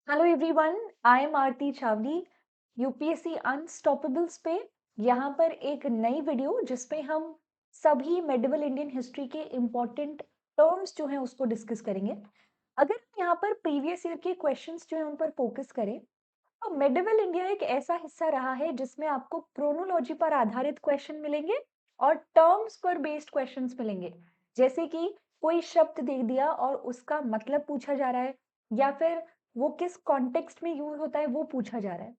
Hello everyone, I am Aarti Chawla. UPSC unstoppables पे यहाँ पर एक नई वीडियो जिसपे हम सभी मेडिवल इंडियन हिस्ट्री के इम्पोर्टेंट टर्म्स जो हैं उसको डिस्कस करेंगे। अगर हम यहाँ पर प्रीवियस ईयर के क्वेश्चंस जो हैं उन पर फोकस करें तो मेडिवल इंडिया एक ऐसा हिस्सा रहा है जिसमें आपको क्रोनोलॉजी पर आधारित क्वेश्चन मिलेंगे और टर्म्स पर बेस्ड क्वेश्चंस मिलेंगे। जैसे कि कोई शब्द दे दिया और उसका मतलब पूछा जा रहा है या फिर वो किस कॉन्टेक्स्ट में यूज होता है वो पूछा जा रहा है।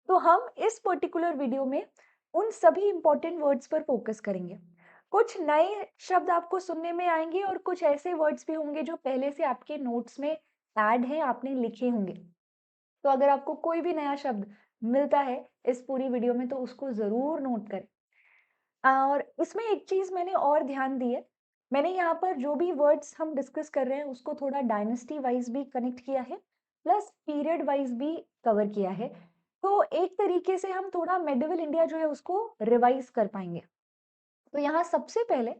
तो हम इस पर्टिकुलर वीडियो में उन सभी इंपॉर्टेंट वर्ड्स पर फोकस करेंगे। कुछ नए शब्द आपको सुनने में आएंगे और कुछ ऐसे वर्ड्स भी होंगे जो पहले से आपके नोट्स में ऐड हैं, आपने लिखे होंगे। तो अगर आपको कोई भी नया शब्द मिलता है इस पूरी वीडियो में तो उसको ज़रूर नोट करें। और इसमें एक चीज़ मैंने और ध्यान दी है, मैंने यहाँ पर जो भी वर्ड्स हम डिस्कस कर रहे हैं उसको थोड़ा डायनेस्टी वाइज़ भी कनेक्ट किया है, प्लस पीरियड वाइज़ भी कवर किया है। तो एक तरीके से हम थोड़ा मेडिवल इंडिया जो है उसको रिवाइज़ कर पाएँगे। तो यहाँ सबसे पहले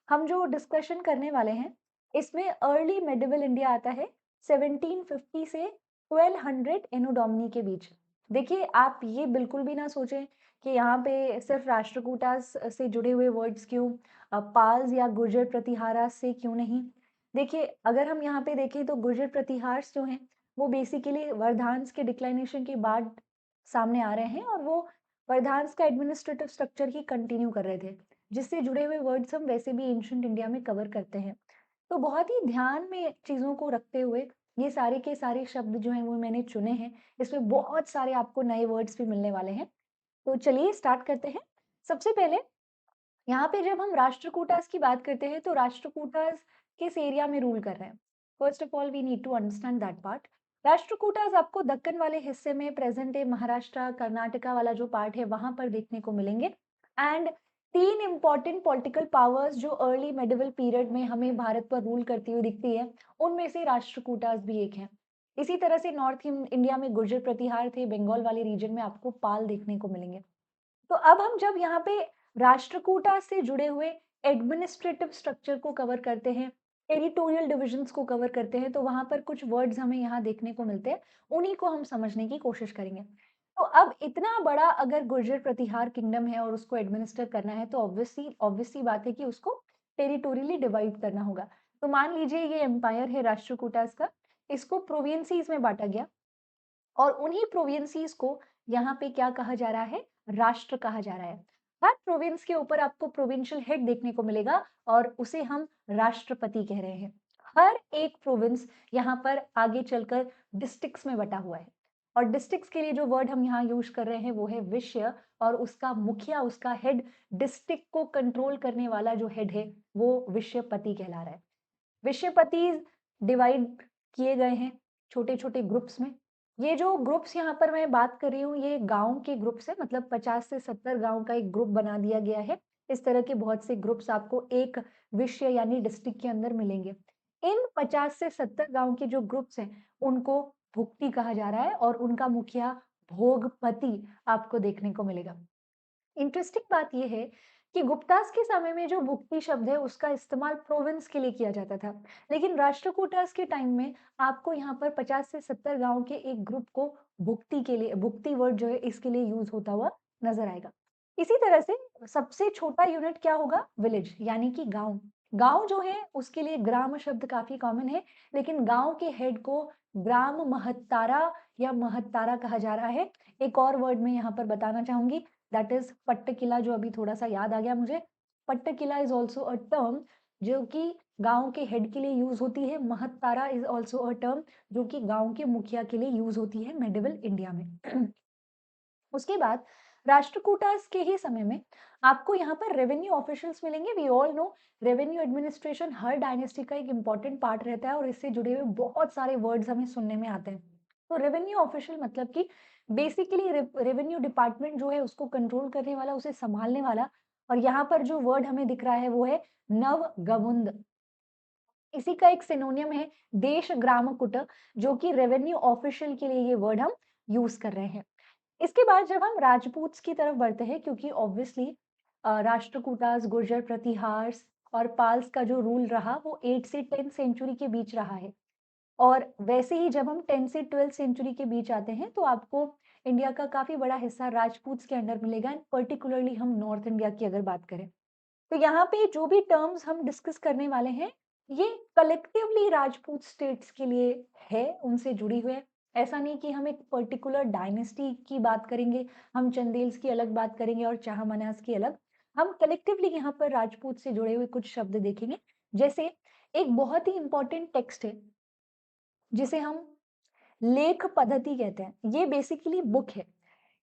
हम जो डिस्कशन करने वाले हैं, इसमें अर्ली मेडिवल इंडिया आता है 1750 से 1200 एनो डोमिनी के बीच। देखिए, आप ये बिल्कुल भी ना सोचें कि यहाँ पे सिर्फ राष्ट्रकूटास से जुड़े हुए वर्ड्स क्यों, पाल्स या गुर्जर प्रतिहारास से क्यों नहीं। देखिए, अगर हम यहाँ पे देखें तो गुर्जर प्रतिहार्स जो हैं, वो बेसिकली वर्धांस के डिक्लाइनेशन के बाद सामने आ रहे हैं और वो वर्धांस का एडमिनिस्ट्रेटिव स्ट्रक्चर ही कंटिन्यू कर रहे थे। जिससे जुड़े हुए वर्ड्स हम वैसे भी एंशिएंट इंडिया में कवर करते हैं। तो बहुत ही ध्यान में चीज़ों को रखते हुए ये सारे के सारे शब्द जो हैं वो मैंने चुने हैं। इसमें बहुत सारे आपको नए वर्ड्स भी मिलने वाले हैं। तो चलिए स्टार्ट करते हैं। सबसे पहले यहाँ पे जब हम राष्ट्रकूटास की बात करते हैं तो राष्ट्रकूटास किस एरिया में रूल कर रहे हैं? First of all we need to understand that part. Rashtrakutas आपको दक्कन वाले हिस्से में प्रेजेंट डे महाराष्ट्र, कर्नाटका वाला जो पार्ट है वहां पर देखने को मिलेंगे। एंड तीन इंपॉर्टेंट पॉलिटिकल पावर्स जो अर्ली मेडिवल पीरियड में हमें भारत पर रूल करती हुई दिखती है, उनमें से राष्ट्रकूटास भी एक है। इसी तरह से नॉर्थ इंडिया में गुर्जर प्रतिहार थे, बंगाल वाले रीजन में आपको पाल देखने को मिलेंगे। तो अब हम जब यहाँ पे राष्ट्रकूटा से जुड़े हुए एडमिनिस्ट्रेटिव स्ट्रक्चर को कवर करते हैं, टेरिटोरियल डिविजन्स को कवर करते हैं, तो वहां पर कुछ वर्ड्स हमें यहाँ देखने को मिलते हैं, उन्हीं को हम समझने की कोशिश करेंगे। तो अब इतना बड़ा अगर गुर्जर प्रतिहार किंगडम है और उसको एडमिनिस्टर करना है तो ऑब्वियसली ऑब्वियसली बात है कि उसको टेरिटोरियली डिवाइड करना होगा। तो मान लीजिए ये एम्पायर है राष्ट्रकूटास का, इसको प्रोविंसीज में बांटा गया और उन्हीं प्रोविंसीज को यहाँ पे क्या कहा जा रहा है? राष्ट्र कहा जा रहा है। हर प्रोविंस के ऊपर आपको प्रोविंशियल हेड देखने को मिलेगा और उसे हम राष्ट्रपति कह रहे हैं। हर एक प्रोविंस यहाँ पर आगे चलकर डिस्ट्रिक्ट्स में बटा हुआ है और डिस्ट्रिक्ट्स के लिए जो वर्ड हम यहाँ यूज कर रहे हैं वो है विषय और उसका मुखिया, उसका हेड, डिस्ट्रिक्ट को कंट्रोल करने वाला जो हेड है वो विषयपति कहला रहा है। विषयपति डिवाइड किए गए हैं छोटे-छोटे ग्रुप्स में। ये जो ग्रुप्स यहाँ पर मैं बात कर रही हूँ, ये गाँव के ग्रुप्स हैं, मतलब 50 से 70 गाँव का एक ग्रुप बना दिया गया है। इस तरह के बहुत से ग्रुप्स आपको एक विषय यानी डिस्ट्रिक्ट के अंदर मिलेंगे। इन 50 से 70 गाँव के जो ग्रुप्स हैं, उनको भुक्ति कहा जा रहा है और उनका मुखिया भोगपति आपको देखने को मिलेगा। इंटरेस्टिंग बात ये है कि गुप्तास के समय में जो भुक्ति शब्द है उसका इस्तेमाल प्रोविंस के लिए किया जाता था, लेकिन राष्ट्रकूटास के टाइम में आपको यहाँ पर 50 से 70 गांव के एक ग्रुप को भुक्ति के लिए, भुक्ति वर्ड जो है इसके लिए यूज होता हुआ नजर आएगा। इसी तरह से सबसे छोटा यूनिट क्या होगा? विलेज यानी कि गांव। गांव जो है उसके लिए ग्राम शब्द काफी कॉमन है, लेकिन गांव के हेड को ग्राम महत्तारा या महत्तारा कहा जा रहा है। एक और वर्ड मैं यहाँ पर बताना चाहूंगी, दैट इज पट्टकिला, जो अभी थोड़ा सा याद आ गया मुझे। पट्टकिला इज ऑल्सो अ टर्म जो कि गांव के हेड के लिए यूज होती है। महत्तारा इज ऑल्सो अ टर्म जो कि गांव के मुखिया के लिए यूज होती है मेडिवल इंडिया में। उसके बाद राष्ट्रकूटास के ही समय में आपको यहाँ पर रेवेन्यू ऑफिशियल्स मिलेंगे। We all know revenue administration हर डायनेस्टी का एक इंपॉर्टेंट पार्ट रहता है और इससे जुड़े हुए बहुत सारे वर्ड्स हमें सुनने में आते हैं। तो रेवेन्यू ऑफिशियल मतलब कि बेसिकली रेवेन्यू डिपार्टमेंट जो है उसको कंट्रोल करने वाला, उसे संभालने वाला। और यहाँ पर जो वर्ड हमें दिख रहा है वो है नव गवुंद। इसी का एक सिनोनियम है देश ग्रामकुट, जो कि रेवेन्यू ऑफिशियल के लिए ये वर्ड हम यूज कर रहे हैं। इसके बाद जब हम राजपूत्स की तरफ बढ़ते हैं, क्योंकि ऑब्वियसली राष्ट्रकूटास, गुर्जर प्रतिहार्स और पाल्स का जो रूल रहा वो 8 से 10 सेंचुरी के बीच रहा है। और वैसे ही जब हम 10 से 12th सेंचुरी के बीच आते हैं तो आपको इंडिया का काफ़ी बड़ा हिस्सा राजपूत्स के अंडर मिलेगा एंड पर्टिकुलरली हम नॉर्थ इंडिया की अगर बात करें। तो यहाँ पे जो भी टर्म्स हम डिस्कस करने वाले हैं, ये कलेक्टिवली राजपूत स्टेट्स के लिए है, उनसे जुड़ी हुई है। ऐसा नहीं कि हम एक पर्टिकुलर डायनेस्टी की बात करेंगे, हम चंदेल्स की अलग बात करेंगे और चाहमानास की अलग। हम कलेक्टिवली यहाँ पर राजपूत से जुड़े हुए कुछ शब्द देखेंगे। जैसे एक बहुत ही इंपॉर्टेंट टेक्स्ट है, जिसे हम लेख पद्धति कहते हैं। ये बेसिकली बुक है।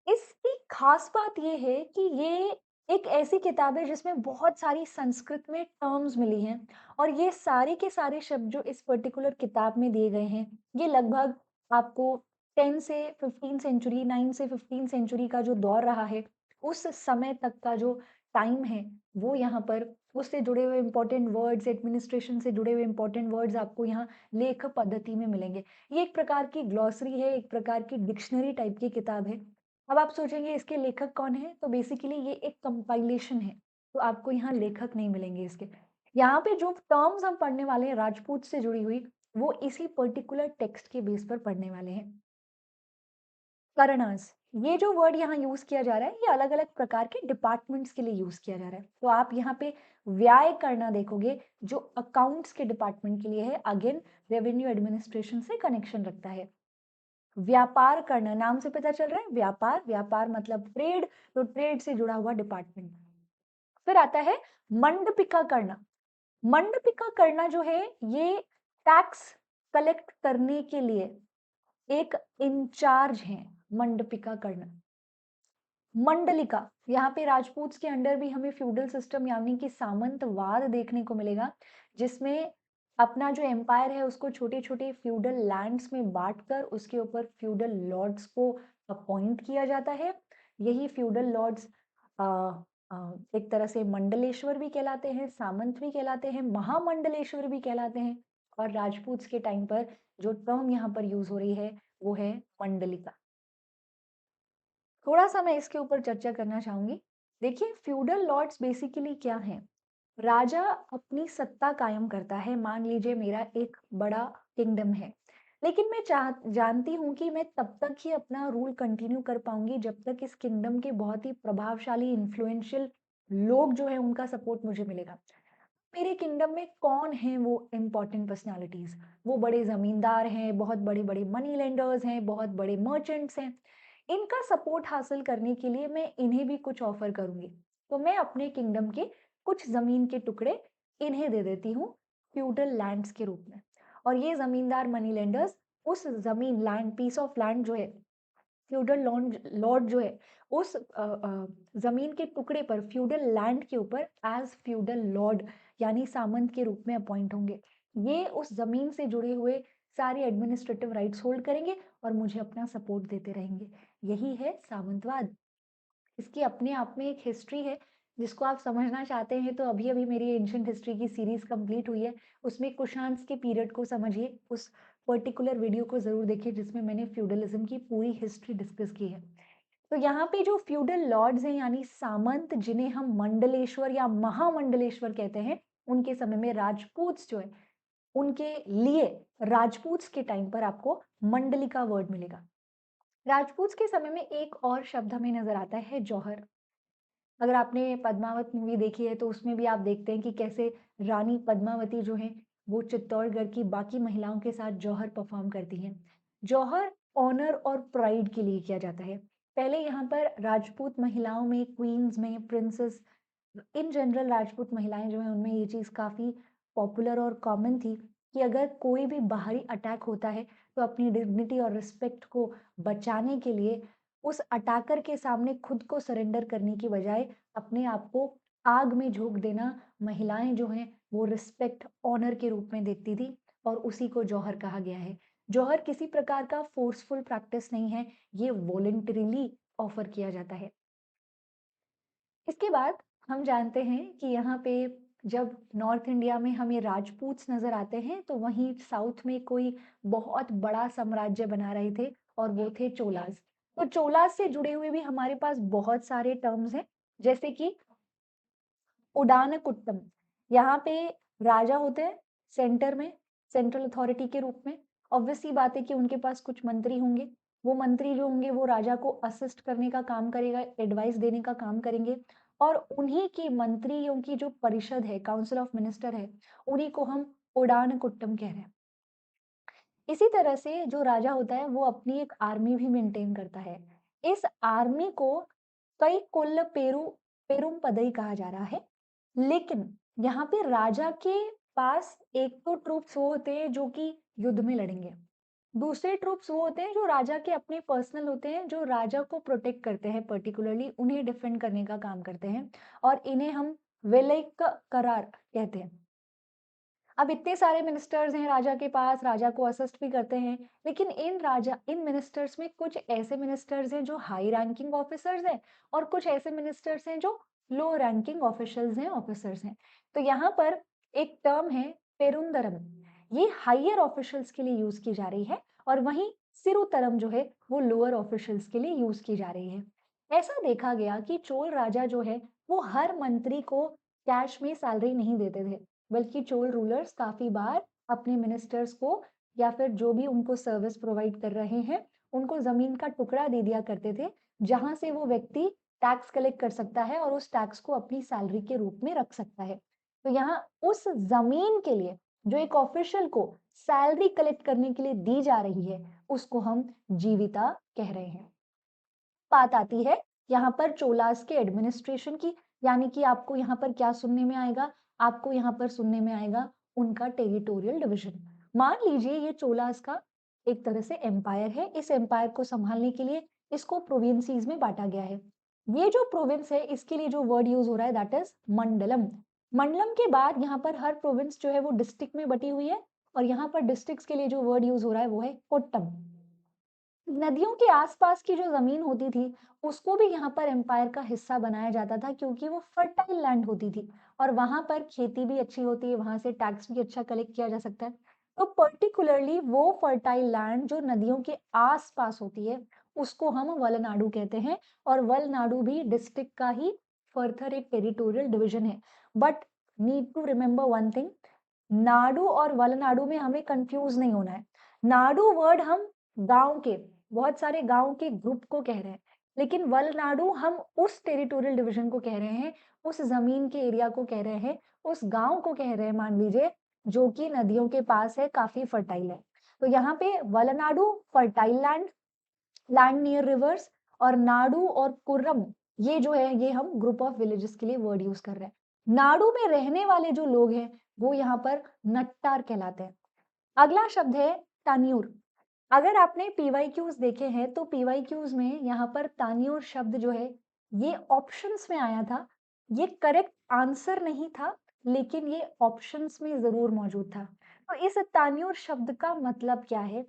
इसकी खास बात ये है कि ये एक ऐसी किताब है जिसमें बहुत सारी संस्कृत में टर्म्स मिली हैं और ये सारे के सारे शब्द जो इस पर्टिकुलर किताब में दिए गए हैं, ये लगभग आपको 10 से 15 सेंचुरी, 9 से 15 सेंचुरी का जो दौर रहा है, उस समय तक का जो टाइम है, वो यहाँ पर उससे जुड़े हुए इम्पोर्टेंट वर्ड्स, एडमिनिस्ट्रेशन से जुड़े हुए इम्पोर्टेंट वर्ड्स आपको यहाँ लेख पद्धति में मिलेंगे। ये एक प्रकार की ग्लॉसरी है, एक प्रकार की डिक्शनरी टाइप की किताब है। अब आप सोचेंगे इसके लेखक कौन है? तो बेसिकली ये एक कंपाइलेशन है, तो आपको यहाँ लेखक नहीं मिलेंगे इसके। यहाँ पे जो टर्म्स हम पढ़ने वाले हैं राजपूत से जुड़ी हुई, वो इसी पर्टिकुलर टेक्स्ट के बेस पर पढ़ने वाले हैं। करनर्स, ये जो वर्ड यहाँ यूज किया जा रहा है, ये अलग-अलग प्रकार के डिपार्टमेंट्स के लिए यूज किया जा रहा है। तो आप यहाँ पे व्यय करना देखोगे, जो अकाउंट्स के डिपार्टमेंट के लिए है, अगेन रेवेन्यू एडमिनिस्ट्रेशन से कनेक्शन रखता है। व्यापार करना, नाम से पता चल रहा है व्यापार, व्यापार मतलब ट्रेड, तो ट्रेड से जुड़ा हुआ डिपार्टमेंट। फिर आता है मंडपिका करना। मंडपिका करना जो है, ये टैक्स कलेक्ट करने के लिए एक इंचार्ज है, मंडपिका करना। मंडलिका, यहाँ पे राजपूत के अंडर भी हमें फ्यूडल सिस्टम यानी कि सामंतवाद देखने को मिलेगा, जिसमें अपना जो एम्पायर है उसको छोटे छोटे फ्यूडल लैंड्स में बांटकर उसके ऊपर फ्यूडल लॉर्ड्स को अपॉइंट किया जाता है। यही फ्यूडल लॉर्ड्स एक तरह से मंडलेश्वर भी कहलाते हैं, सामंत भी कहलाते हैं, महामंडलेश्वर भी कहलाते हैं। और राजपूत के टाइम पर जो टर्म यहाँ पर यूज हो रही है वो है मंडलिका। थोड़ा-सा मैं इसके ऊपर चर्चा करना चाहूँगी। देखिए, फ्यूडल लॉर्ड्स बेसिकली क्या हैं? राजा अपनी सत्ता कायम करता है। मान लीजिए मेरा एक बड़ा किंगडम है, लेकिन मैं जानती हूँ कि मैं तब तक ही अपना रूल कंटिन्यू कर पाऊँगी जब तक इस किंगडम के बहुत ही प्रभावशाली इन्फ्लुएंशियल लोग जो हैं उनका सपोर्ट मुझे मिलेगा। मेरे किंगडम में कौन है वो इम्पोर्टेंट पर्सनैलिटीज़? वो बड़े ज़मींदार हैं, बहुत बड़े-बड़े मनी लेंडर्स हैं, बहुत बड़े मर्चेंट्स हैं। इनका सपोर्ट हासिल करने के लिए मैं इन्हें भी कुछ ऑफ़र करूँगी। तो मैं अपने किंगडम के कुछ ज़मीन के टुकड़े इन्हें दे देती हूँ फ्यूडल लैंड्स के रूप में। और ये ज़मींदार मनी लेंडर्स उस ज़मीन लैंड पीस ऑफ लैंड जो है फ्यूडल लॉन्ड लॉर्ड जो है उस जमीन के टुकड़े पर फ्यूडल लैंड के ऊपर एज फ्यूडल लॉर्ड यानी सामंत के रूप में अपॉइंट होंगे। ये उस जमीन से जुड़े हुए सारे एडमिनिस्ट्रेटिव राइट्स होल्ड करेंगे और मुझे अपना सपोर्ट देते रहेंगे। यही है सामंतवाद। इसकी अपने आप में एक हिस्ट्री है, जिसको आप समझना चाहते हैं तो अभी-अभी मेरी एंशिएंट हिस्ट्री की सीरीज़ कंप्लीट हुई है। उसमें कुषाण्स के पीरियड को समझिए, उस पर्टिकुलर वीडियो को ज़रूर देखिए जिसमें मैंने फ्यूडलिज़्म की पूरी हिस्ट्री डिस्कस की है। तो यहाँ पे जो फ्यूडल लॉर्ड्स हैं यानी सामंत जिन्हें हम मंडलेश्वर या महामंडलेश्वर कहते हैं, उनके समय में राजपूत्स जो है, उनके लिए राजपूत्स के टाइम पर आपको मंडलिका वर्ड मिलेगा। राजपूत्स के समय में एक और शब्द हमें नज़र आता है जौहर। अगर आपने पद्मावत मूवी देखी है तो उसमें भी आप देखते हैं कि कैसे रानी पद्मावती जो है वो चित्तौड़गढ़ की बाकी महिलाओं के साथ जौहर परफॉर्म करती हैं। जौहर ऑनर और प्राइड के लिए किया जाता है। पहले यहाँ पर राजपूत महिलाओं में, क्वींस में, प्रिंसेस इन जनरल राजपूत महिलाएं जो हैं उनमें ये चीज़ काफ़ी पॉपुलर और कॉमन थी कि अगर कोई भी बाहरी अटैक होता है तो अपनी डिग्निटी और रिस्पेक्ट को बचाने के लिए उस अटैकर के सामने खुद को सरेंडर करने की बजाय अपने आप को आग में झोंक देना महिलाएं जो हैं वो रिस्पेक्ट ऑनर के रूप में देखती थी और उसी को जौहर कहा गया है। जौहर किसी प्रकार का फोर्सफुल प्रैक्टिस नहीं है, ये वॉलंटरीली ऑफर किया जाता है। इसके बाद हम जानते हैं कि यहाँ पे जब नॉर्थ इंडिया में हमें राजपूत्स नजर आते हैं तो वहीं साउथ में कोई बहुत बड़ा साम्राज्य बना रहे थे और वो थे चोलास। तो चोलास से जुड़े हुए भी हमारे पास बहुत सारे टर्म्स हैं, जैसे कि उडानकुट्टम। यहाँ पे राजा होते हैं सेंटर में, सेंट्रल अथॉरिटी के रूप में, ऑब्वियस सी बात है कि उनके पास कुछ मंत्री होंगे। वो मंत्री जो होंगे वो राजा को असिस्ट करने का काम करेगा, एडवाइस देने का काम करेंगे और उन्हीं की मंत्रियों की जो परिषद है, काउंसिल ऑफ मिनिस्टर है, उन्हीं को हम ओडान कुट्टम कह रहे हैं। इसी तरह से जो राजा होता है वो अपनी एक आर्मी भी मेंटेन करता है। इस आर्मी को कई कुल पेरुम पदई कहा जा रहा है। लेकिन यहाँ पे राजा के पास एक तो ट्रूप्स वो होते हैं जो कि युद्ध में लड़ेंगे। दूसरे ट्रूप्स वो होते हैं जो राजा के अपने पर्सनल होते हैं, जो राजा को प्रोटेक्ट करते हैं, पर्टिकुलरली उन्हें डिफेंड करने का काम करते हैं और इन्हें हम वेलाइक करार कहते हैं। अब इतने सारे मिनिस्टर्स हैं राजा के पास, राजा को असिस्ट भी करते हैं, लेकिन इन मिनिस्टर्स में कुछ ऐसे मिनिस्टर्स हैं जो हाई रैंकिंग ऑफिसर्स हैं और कुछ ऐसे मिनिस्टर्स हैं जो लो रैंकिंग ऑफिसर्स हैं। तो यहाँ पर एक टर्म है पेरुंदरम, ये हायर ऑफिशियल्स के लिए यूज की जा रही है और वहीं सिरुतरम जो है वो लोअर ऑफिशियल्स के लिए यूज की जा रही है। ऐसा देखा गया कि चोल राजा जो है वो हर मंत्री को कैश में सैलरी नहीं देते थे, बल्कि चोल रूलर्स काफी बार अपने मिनिस्टर्स को या फिर जो भी उनको सर्विस प्रोवाइड कर रहे हैं उनको जमीन का टुकड़ा दे दिया करते थे, जहां से वो व्यक्ति टैक्स कलेक्ट कर सकता है और उस टैक्स को अपनी सैलरी के रूप में रख सकता है। तो यहाँ उस जमीन के लिए जो एक ऑफिशियल को सैलरी कलेक्ट करने के लिए दी जा रही है उसको हम जीविता कह रहे हैं। बात आती है यहाँ पर चोलास के एडमिनिस्ट्रेशन की, यानी कि आपको यहाँ पर क्या सुनने में आएगा? आपको यहाँ पर सुनने में आएगा उनका टेरिटोरियल डिवीजन। मान लीजिए ये चोलास का एक तरह से एम्पायर है। इस एम्पायर को संभालने के लिए इसको प्रोविंसीज में बांटा गया है। ये जो प्रोविंस है इसके लिए जो वर्ड यूज हो रहा है दैट इज मंडलम। मंडलम के बाद यहाँ पर हर प्रोविंस जो है वो डिस्ट्रिक्ट में बटी हुई है और यहाँ पर डिस्ट्रिक्ट्स के लिए जो वर्ड यूज हो रहा है वो है कोट्टम। नदियों के आसपास की जो जमीन होती थी उसको भी यहाँ पर एम्पायर का हिस्सा बनाया जाता था, क्योंकि वो फर्टाइल लैंड होती थी और वहां पर खेती भी अच्छी होती है, वहां से टैक्स भी अच्छा कलेक्ट किया जा सकता है। तो पर्टिकुलरली वो फर्टाइल लैंड जो नदियों के आसपास होती है उसको हम वलनाडु कहते हैं और वलनाडु भी डिस्ट्रिक्ट का ही फर्दर एक टेरिटोरियल डिवीजन है। But need to remember one thing, Nadu और वलनाडु में हमें कंफ्यूज नहीं होना है। नाडु वर्ड हम गांव के, बहुत सारे गांव के ग्रुप को कह रहे हैं, लेकिन वलनाडु हम उस टेरिटोरियल डिवीजन को कह रहे हैं, उस जमीन के एरिया को कह रहे हैं, उस गांव को कह रहे हैं मान लीजिए, जो कि नदियों के पास है, काफी फर्टाइल है। तो यहाँ पे Valanadu fertile land, land near reverse, और नाडु और कुर्रम ये जो है ये हम ग्रुप ऑफ विलेजेस के लिए वर्ड यूज कर रहे हैं। नाडु में रहने वाले जो लोग हैं वो यहाँ पर नट्टार कहलाते हैं। अगला शब्द है तान्यूर। अगर आपने पीवाईक्यूज देखे हैं तो पीवाईक्यूज में यहाँ पर तान्यूर शब्द जो है ये ऑप्शंस में आया था। ये करेक्ट आंसर नहीं था, लेकिन ये ऑप्शंस में जरूर मौजूद था। तो इस तान्यूर शब्द का मतलब क्या है?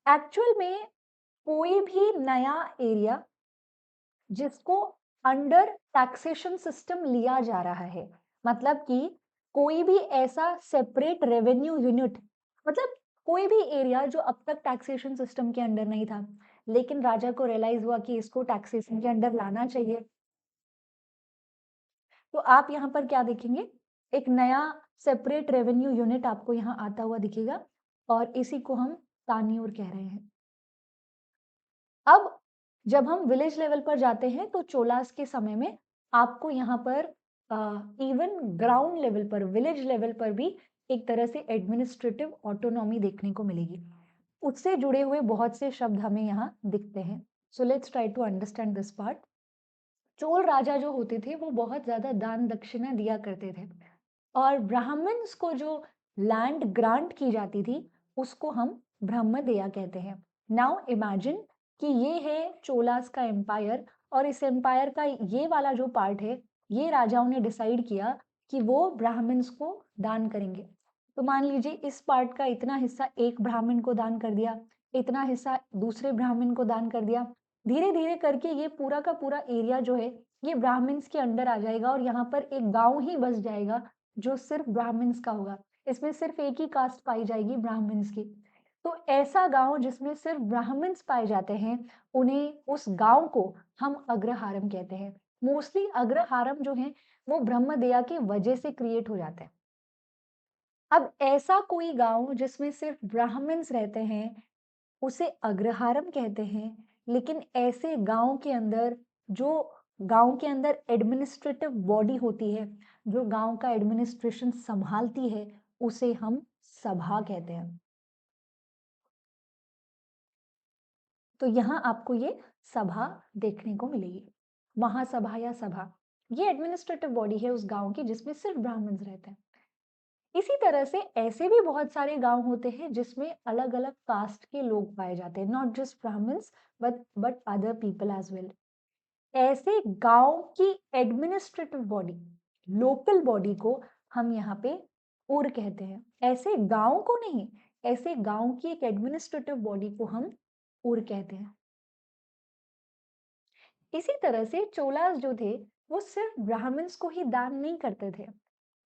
एक्चुअल में कोई भी नया एरिया जिसको अंडर टैक्सेशन सिस्टम लिया जा रहा है, मतलब कि कोई भी ऐसा सेपरेट रेवेन्यू यूनिट, मतलब कोई भी एरिया जो अब तक टैक्सेशन सिस्टम के अंडर नहीं था, लेकिन राजा को रियलाइज हुआ कि इसको टैक्सेशन के अंडर लाना चाहिए, तो आप यहाँ पर क्या देखेंगे? एक नया सेपरेट रेवेन्यू यूनिट आपको यहाँ आता हुआ दिखेगा और इसी को हम तान्यूर कह रहे हैं। अब जब हम विलेज लेवल पर जाते हैं तो चोलास के समय में आपको यहाँ पर इवन ग्राउंड लेवल पर, विलेज लेवल पर भी एक तरह से एडमिनिस्ट्रेटिव ऑटोनॉमी देखने को मिलेगी। उससे जुड़े हुए बहुत से शब्द हमें यहाँ दिखते हैं। So let's try to understand this part. Chola राजा जो होते थे वो बहुत ज्यादा दान दक्षिणा दिया करते थे और ब्राह्मण्स को जो लैंड ग्रांट की जाती थी उसको हम ब्रह्मदेया कहते हैं। नाउ इमेजिन कि ये है चोलास का एम्पायर और इस एम्पायर का ये वाला जो पार्ट है ये राजाओं ने डिसाइड किया कि वो ब्राह्मण्स को दान करेंगे। तो मान लीजिए इस पार्ट का इतना हिस्सा एक ब्राह्मण को दान कर दिया, इतना हिस्सा दूसरे ब्राह्मण को दान कर दिया, धीरे धीरे करके ये पूरा का पूरा एरिया जो है ये ब्राह्मण्स के अंडर आ जाएगा और यहाँ पर एक गांव ही बस जाएगा जो सिर्फ ब्राह्मण्स का होगा। इसमें सिर्फ एक ही कास्ट पाई जाएगी, ब्राह्मण्स की। तो ऐसा गांव जिसमें सिर्फ ब्राह्मण्स पाए जाते हैं उन्हें, उस गांव को हम अग्रहारम कहते हैं। मोस्टली अग्रहारम जो है वो ब्रह्मदेया की वजह से क्रिएट हो जाते हैं। अब ऐसा कोई गाँव जिसमें सिर्फ ब्राह्मण्स रहते हैं, उसे अग्रहारम कहते हैं, लेकिन ऐसे गाँव के अंदर जो गाँव के अंदर एडमिनिस्ट्रेटिव बॉडी होती है, जो गाँव का एडमिनिस्ट्रेशन संभालती है, उसे हम सभा कहते हैं। तो यहाँ आपको ये सभा देखने को मिलेगी। महासभा या सभा, ये एडमिनिस्ट्रेटिव बॉडी है उस गाँव की जिसमें सिर्फ ब्राह्मण्स रहते हैं। इसी तरह से ऐसे भी बहुत सारे गाँव होते हैं जिसमें अलग-अलग कास्ट के लोग पाए जाते हैं, not just Brahmins but other people as well. ऐसे गाँव की एडमिनिस्ट्रेटिव बॉडी, लोकल बॉडी को हम यहाँ पे उर कहते हैं। ऐसे गाँव को नहीं, ऐसे गाँव की एक एडमिनिस्ट्रेटिव बॉडी को हम उर कहते हैं। इसी तरह से चोलास जो थे, वो सिर्फ ब्राह्मण्स को ही दान नहीं करते थे,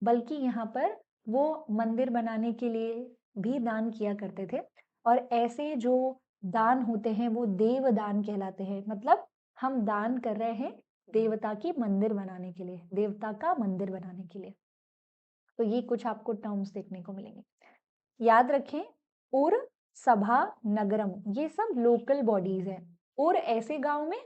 बल्कि यहाँ पर वो मंदिर बनाने के लिए भी दान किया करते थे। और ऐसे जो दान होते हैं वो देव दान कहलाते हैं। मतलब हम दान कर रहे हैं देवता की मंदिर बनाने के लिए, देवता का मंदिर बनाने के लिए। तो ये कुछ आपको टर्म्स देखने को मिलेंगे। याद रखें, उर, सभा, नगरम, ये सब लोकल बॉडीज हैं। उर ऐसे गांव में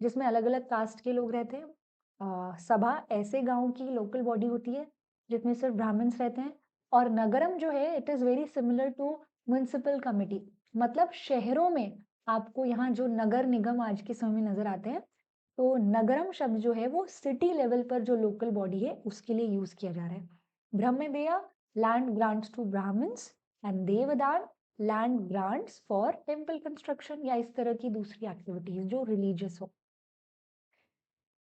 जिसमें अलग-अलग कास्ट के लोग रहते हैं। सभा ऐसे गांव की लोकल बॉडी होती है जिसमें सिर्फ ब्राह्मण्स रहते हैं। और नगरम जो है it is very similar to municipal committee. मतलब शहरों में आपको यहाँ जो नगर निगम आज के समय में नजर आते हैं, तो नगरम शब्द जो है वो सिटी लेवल पर जो लोकल बॉडी है उसके लिए यूज किया जा रहा है। Brahmadeya land grants to Brahmins and Devadana land grants for temple construction या इस तरह की दूसरी एक्टिविटीज जो रिलीजियस हो।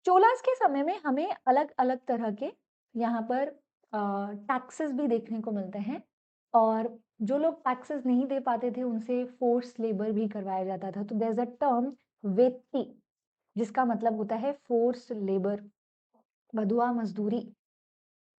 चोलास के समय में हमें अलग-अलग तरह के यहाँ पर टैक्सेस भी देखने को मिलते हैं। और जो लोग टैक्सेस नहीं दे पाते थे उनसे फोर्स लेबर भी करवाया जाता था। तो देयर इज अ टर्म वेत्ती, जिसका मतलब होता है फोर्स लेबर, बधुआ मजदूरी।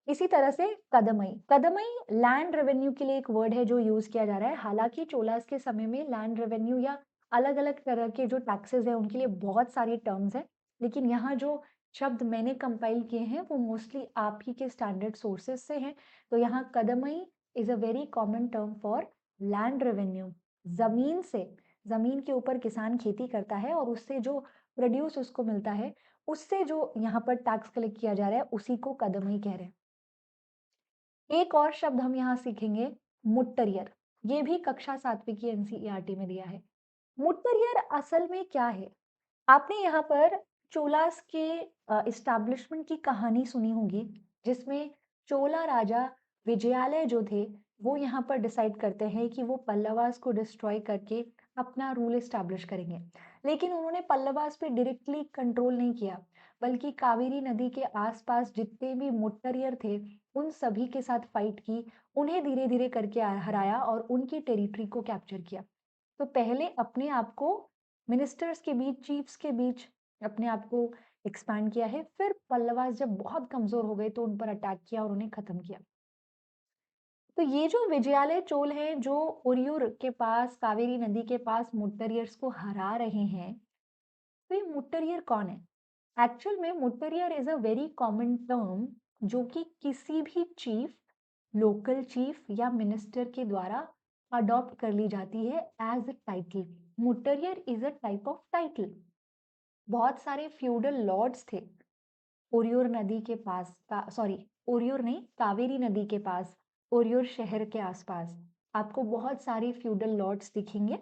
इसी तरह से कदमई, कदमई लैंड रेवेन्यू के लिए एक वर्ड है जो यूज किया जा रहा है। हालांकि चोलास के समय में लैंड रेवेन्यू या अलग अलग तरह के जो टैक्सेस हैं उनके लिए बहुत सारी टर्म्स हैं, लेकिन यहाँ जो शब्द मैंने कंपाइल किए हैं वो मोस्टली आप ही के स्टैंडर्ड सोर्सेस से हैं। तो यहाँ kadamai is a very common term for land revenue. जमीन से, जमीन के ऊपर किसान खेती करता है और उससे जो प्रोड्यूस उसको मिलता है, उससे जो यहाँ पर टैक्स कलेक्ट किया जा रहा है उसी को कदमई कह रहे हैं। एक और शब्द हम यहाँ सीखेंगे, मुट्टरियर। ये भी कक्षा 7वीं की एनसीईआरटी में दिया है। मुट्टरियर असल में क्या है? आपने यहाँ पर चोलास के इस्टेब्लिशमेंट की कहानी सुनी होगी, जिसमें चोला राजा विजयालय जो थे, वो यहाँ पर डिसाइड करते हैं कि वो पल्लवास को डिस्ट्रॉय करके अपना रूल इस्टेब्लिश करेंगे। लेकिन उन्होंने पल्लवास पे डायरेक्टली कंट्रोल नहीं किया, बल्कि कावेरी नदी के आसपास जितने भी मुट्टरियर थे, उन सभी के साथ फाइट की, उन्हें धीरे-धीरे करके हराया और उनकी टेरिटरी को कैप्चर किया। तो पहले अपने आप को मिनिस्टर्स के बीच, चीफ्स के बीच अपने आप को एक्सपैंड किया है। फिर पल्लवास जब बहुत कमजोर हो गए तो उन पर अटैक किया और उन्हें खत्म किया। तो ये जो विजयालय चोल हैं जो उरियूर के पास, कावेरी नदी के पास मुट्टरियर्स को हरा रहे हैं, तो ये मुट्टरियर कौन है? एक्चुअल में Muttaraiyar is a very common term जो कि किसी भी चीफ, लोकल चीफ या मिनिस्टर के द्वारा अडॉप्ट कर ली जाती है as a title. Muttaraiyar is a type of title. बहुत सारे फ्यूडल लॉर्ड्स थे ओरियोर नदी के पास का, सॉरी, ओरियोर नहीं, कावेरी नदी के पास, ओरियोर शहर के आसपास आपको बहुत सारे फ्यूडल लॉर्ड्स दिखेंगे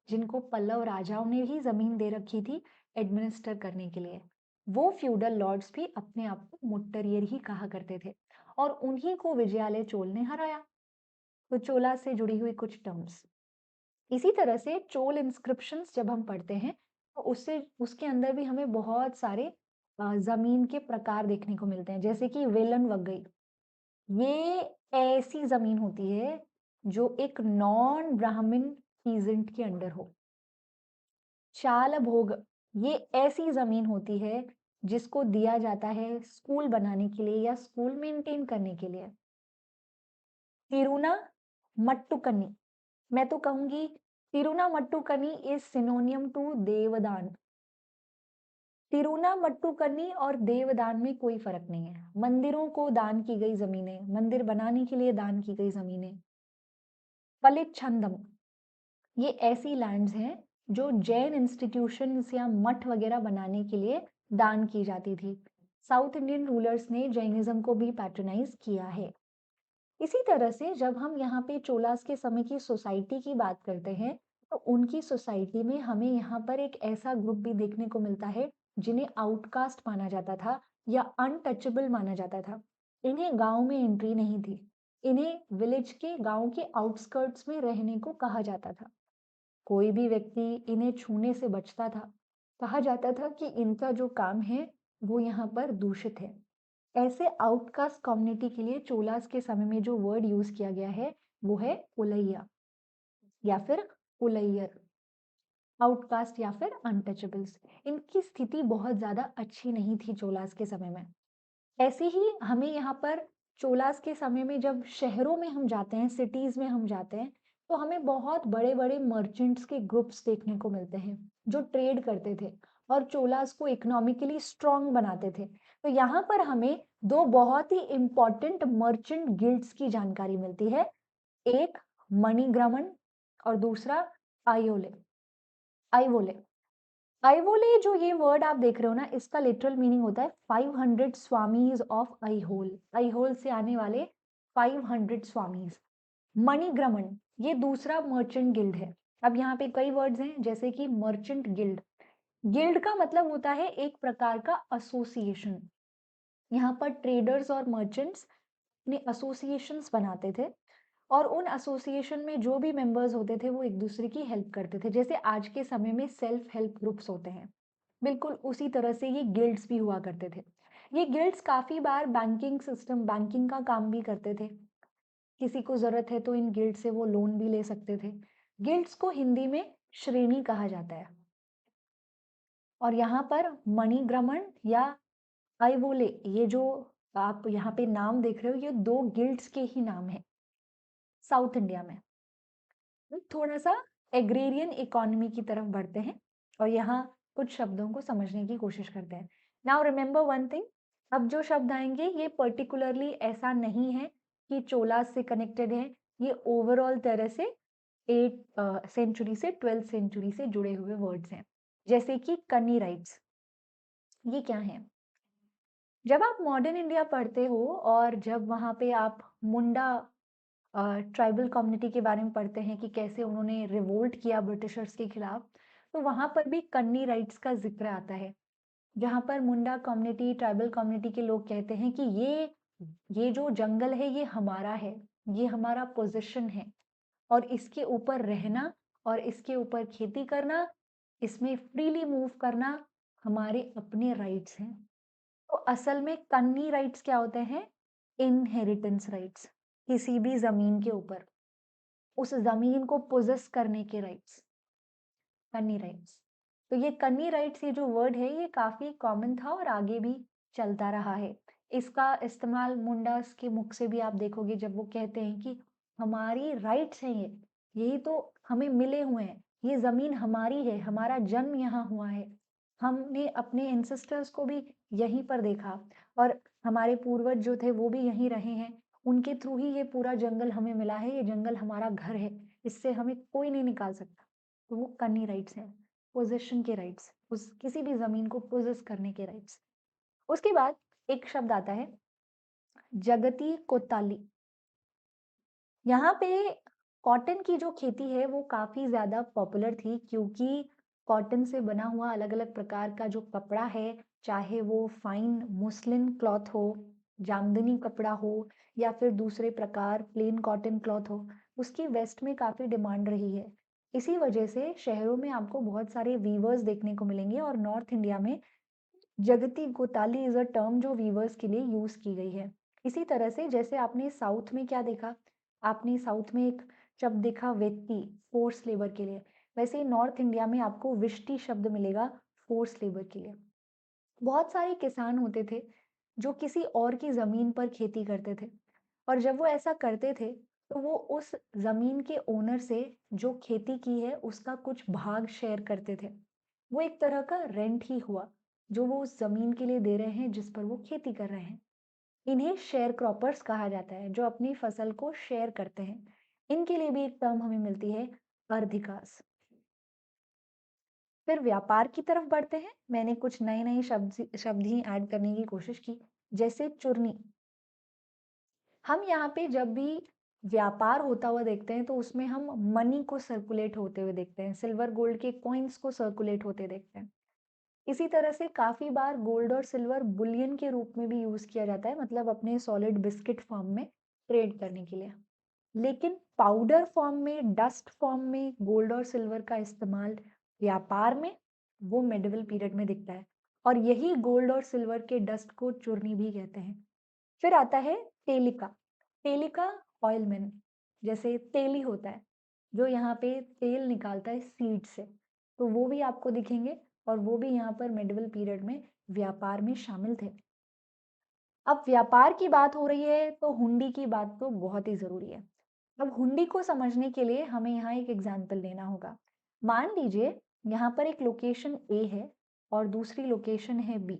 जिनको पल्लव राजाओं ने ही जमीन दे रखी थी एडमिनिस्टर करने के लिए। वो फ्यूडल लॉर्ड्स भी अपने आप को मुट्टरियर ही कहा करते थे और उन्हीं को विजयालय चोल ने हराया। तो चोला से जुड़ी हुई कुछ टर्म्स। इसी तरह से चोल इंस्क्रिप्शंस जब हम पढ़ते हैं तो उससे उसके अंदर भी हमें बहुत सारे जमीन के प्रकार देखने को मिलते हैं, जैसे कि वेलन वगई। ये ऐसी जमीन होती है जो एक नॉन ब्राह्मण पीजेंट के अंडर हो। चाल भोग, ये ऐसी जमीन होती है जिसको दिया जाता है स्कूल बनाने के लिए या स्कूल मेंटेन करने के लिए। तिरुना मट्टुकनी, मैं तो कहूंगी तिरुना मट्टुकनी इज सिनोनियम टू देवदान। तिरुना मट्टुकन्नी और देवदान में कोई फर्क नहीं है। मंदिरों को दान की गई जमीनें, मंदिर बनाने के लिए दान की गई जमीनें। पलिच्छंदम, ये ऐसी लैंड्स हैं जो जैन इंस्टीट्यूशंस या मठ वगैरह बनाने के लिए दान की जाती थी। साउथ इंडियन रूलर्स ने जैनिज्म को भी पैट्रोनाइज किया है। इसी तरह से जब हम यहाँ पे चोलास के समय की सोसाइटी की बात करते हैं, तो उनकी सोसाइटी में हमें यहाँ पर एक ऐसा ग्रुप भी देखने को मिलता है जिन्हें आउटकास्ट माना जाता था या अनटचेबल माना जाता था। इन्हें गांव में एंट्री नहीं थी। इन्हें विलेज के गांव के आउटस्कर्ट्स में रहने को कहा जाता था। कोई भी व्यक्ति इन्हें छूने से बचता था। कहा जाता था कि इनका जो काम है वो यहाँ पर दूषित है। ऐसे आउटकास्ट कम्युनिटी के लिए चोलास के समय में जो वर्ड यूज किया गया है वो है उलैया या फिर उलैयर। आउटकास्ट या फिर अनटचेबल्स, इनकी स्थिति बहुत ज्यादा अच्छी नहीं थी चोलास के समय में। ऐसे ही हमें यहाँ पर चोलास के समय में जब शहरों में हम जाते हैं, सिटीज में हम जाते हैं, तो हमें बहुत बड़े बड़े मर्चेंट्स के ग्रुप्स देखने को मिलते हैं जो ट्रेड करते थे और चोलास को इकोनॉमिकली स्ट्रांग बनाते थे। तो यहाँ पर हमें दो बहुत ही इंपॉर्टेंट मर्चेंट गिल्ड्स की जानकारी मिलती है। एक मणिग्रामन और दूसरा आयोले आइवोले। आइवोले जो ये वर्ड आप देख रहे हो ना, इसका लिटरल मीनिंग होता है 500 स्वामीज ऑफ आइहोल। आइहोल से आने वाले 500 स्वामीज। मणिग्रमन ये दूसरा मर्चेंट गिल्ड है। अब यहाँ पे कई वर्ड्स हैं जैसे कि मर्चेंट गिल्ड। गिल्ड का मतलब होता है एक प्रकार का एसोसिएशन। यहाँ पर ट्रेडर्स और मर्चेंट्स अपने एसोसिएशंस बनाते थे और उन एसोसिएशन में जो भी मेंबर्स होते थे वो एक दूसरे की हेल्प करते थे, जैसे आज के समय में सेल्फ हेल्प ग्रुप्स होते हैं। बिल्कुल उसी तरह से ये गिल्ड्स भी हुआ करते थे। ये गिल्ड्स काफी बार बैंकिंग सिस्टम, बैंकिंग का काम भी करते थे। किसी को जरूरत है तो इन गिल्ड से वो लोन भी ले सकते थे। गिल्ड्स को हिंदी में श्रेणी कहा जाता है। और यहाँ पर मणिग्रमण या आइवोले, ये जो आप यहाँ पे नाम देख रहे हो, ये दो गिल्ड्स के ही नाम है साउथ इंडिया में। थोड़ा सा एग्रेरियन इकोनॉमी की तरफ बढ़ते हैं और यहाँ कुछ शब्दों को समझने की कोशिश करते हैं। नाउ रिमेंबर वन थिंग, अब जो शब्द आएंगे ये पर्टिकुलरली ऐसा नहीं है कि चोलास से कनेक्टेड है। ये ओवरऑल तरह से 8 सेंचुरी से 12th सेंचुरी से जुड़े हुए वर्ड्स हैं। जैसे कि कन्नी राइट्स, ये क्या है? जब आप मॉडर्न इंडिया पढ़ते हो और जब वहाँ पे आप मुंडा ट्राइबल कम्युनिटी के बारे में पढ़ते हैं कि कैसे उन्होंने रिवोल्ट किया ब्रिटिशर्स के खिलाफ, तो वहां पर भी कन्नी राइट्स का जिक्र आता है। जहां पर मुंडा कम्युनिटी, ट्राइबल कम्युनिटी के लोग कहते हैं कि ये जो जंगल है ये हमारा है, ये हमारा पोजीशन है और इसके ऊपर रहना और इसके ऊपर खेती करना, इसमें फ्रीली मूव करना हमारे अपने राइट्स हैं। तो असल में कन्नी राइट्स क्या होते हैं? इनहेरिटेंस राइट्स, किसी भी जमीन के ऊपर उस जमीन को पोजेस करने के राइट्स, कन्नी राइट्स। तो ये कन्नी राइट्स, ये जो वर्ड है ये काफी कॉमन था और आगे भी चलता रहा है। इसका इस्तेमाल मुंडास के मुख से भी आप देखोगे जब वो कहते हैं कि हमारी राइट्स हैं, ये यही तो हमें मिले हुए हैं, ये जमीन हमारी है, हमारा जन्म यहाँ हुआ है, हमने अपने एंसेस्टर्स को भी यहीं पर देखा और हमारे पूर्वज जो थे वो भी यहीं रहे हैं, उनके थ्रू ही ये पूरा जंगल हमें मिला है, ये जंगल हमारा घर है, इससे हमें कोई नहीं निकाल सकता। तो वो कन्नी राइट्स हैं, पोजेशन के राइट्स, उस किसी भी जमीन को पोजेस करने के राइट्स। उसके बाद एक शब्द आता है जगती कोताली। यहाँ पे कॉटन की जो खेती है वो काफी ज्यादा पॉपुलर थी, क्योंकि कॉटन से बना हुआ अलग अलग प्रकार का जो कपड़ा है, चाहे वो फाइन मुस्लिन क्लॉथ हो, जामदनी कपड़ा हो या फिर दूसरे प्रकार प्लेन कॉटन क्लॉथ हो, उसकी वेस्ट में काफी डिमांड रही है। इसी वजह से शहरों में आपको बहुत सारे वीवर्स देखने को मिलेंगे और नॉर्थ इंडिया में जगती गोताली इज अ टर्म जो वीवर्स के लिए यूज की गई है। इसी तरह से जैसे आपने साउथ में क्या देखा, आपने साउथ में एक शब्द देखा वेत्ती, फोर्स लेबर के लिए, वैसे ही नॉर्थ इंडिया में आपको विष्टी शब्द मिलेगा फोर्स लेबर के लिए। बहुत सारे किसान होते थे जो किसी और की जमीन पर खेती करते थे और जब वो ऐसा करते थे तो वो उस जमीन के ओनर से जो खेती की है उसका कुछ भाग शेयर करते थे। वो एक तरह का रेंट ही हुआ। जो वो उस ज़मीन के लिए दे रहे हैं जिस पर वो खेती कर रहे हैं। इन्हें शेयर क्रॉपर्स कहा जाता है, जो अपनी फसल को शेयर करते हैं। इनके लिए भी एक टर्म हमें मिलती है, अर्धिकास। फिर व्यापार की तरफ बढ़ते हैं। मैंने कुछ नए-नए शब्द ही ऐड करने की कोशिश की, जैसे चुर्नी। हम यहाँ पे जब भी व्यापार होता हुआ देखते हैं, तो उसमें हम मनी को सर्कुलेट होते हुए देखते हैं, सिल्वर गोल्ड के कॉइन्स को सर्कुलेट होते देखते हैं। इसी तरह से काफ़ी बार गोल्ड और सिल्वर बुलियन के रूप में भी यूज़ किया जाता है, मतलब अपने सॉलिड बिस्किट फॉर्म में ट्रेड करने के लिए। लेकिन पाउडर फॉर्म में, डस्ट फॉर्म में गोल्ड और सिल्वर का इस्तेमाल व्यापार में, वो मेडिवल पीरियड में दिखता है, और यही गोल्ड और सिल्वर के डस्ट को चूर्नी भी कहते हैं। फिर आता है तेलिका। तेलिका ऑयलमैन, जैसे तेली होता है जो यहाँ पे तेल निकालता है सीड से, तो वो भी आपको दिखेंगे, और वो भी यहाँ पर मेडिवल पीरियड में व्यापार में शामिल थे। अब व्यापार की बात हो रही है तो हुंडी की बात तो बहुत ही ज़रूरी है। अब हुंडी को समझने के लिए हमें यहाँ एक एग्जाम्पल लेना होगा। मान लीजिए यहाँ पर एक लोकेशन ए है और दूसरी लोकेशन है बी।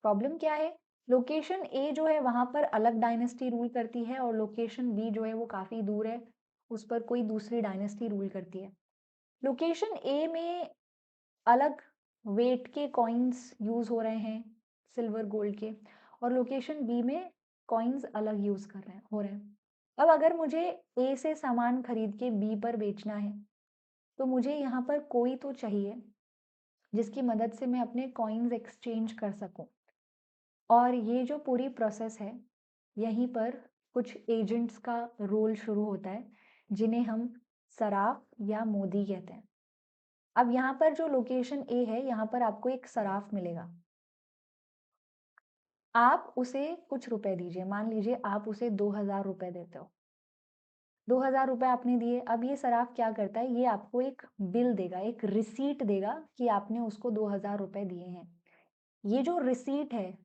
प्रॉब्लम क्या है? लोकेशन ए जो है वहाँ पर अलग डायनेस्टी रूल करती है, और लोकेशन बी जो है वो काफ़ी दूर है, उस पर कोई दूसरी डायनेस्टी रूल करती है। लोकेशन ए में अलग वेट के कॉइन्स यूज़ हो रहे हैं, सिल्वर गोल्ड के, और लोकेशन बी में कॉइन्स अलग यूज़ कर रहे हैं हो रहे हैं। अब अगर मुझे ए से सामान खरीद के बी पर बेचना है, तो मुझे यहाँ पर कोई तो चाहिए जिसकी मदद से मैं अपने कॉइन्स एक्सचेंज कर सकूं। और ये जो पूरी प्रोसेस है, यहीं पर कुछ एजेंट्स का रोल शुरू होता है, जिन्हें हम सराफ या मोदी कहते हैं। अब यहाँ पर जो लोकेशन ए है, यहाँ पर आपको एक सराफ मिलेगा। आप उसे कुछ रुपए दीजिए, मान लीजिए आप उसे 2000 रुपए देते हो। 2000 रुपए आपने दिए, अब ये सराफ क्या करता है, ये आपको एक बिल देगा, एक रिसीट देगा कि आपने उसको 2000 रुपए दिए हैं। ये जो रिसीट है,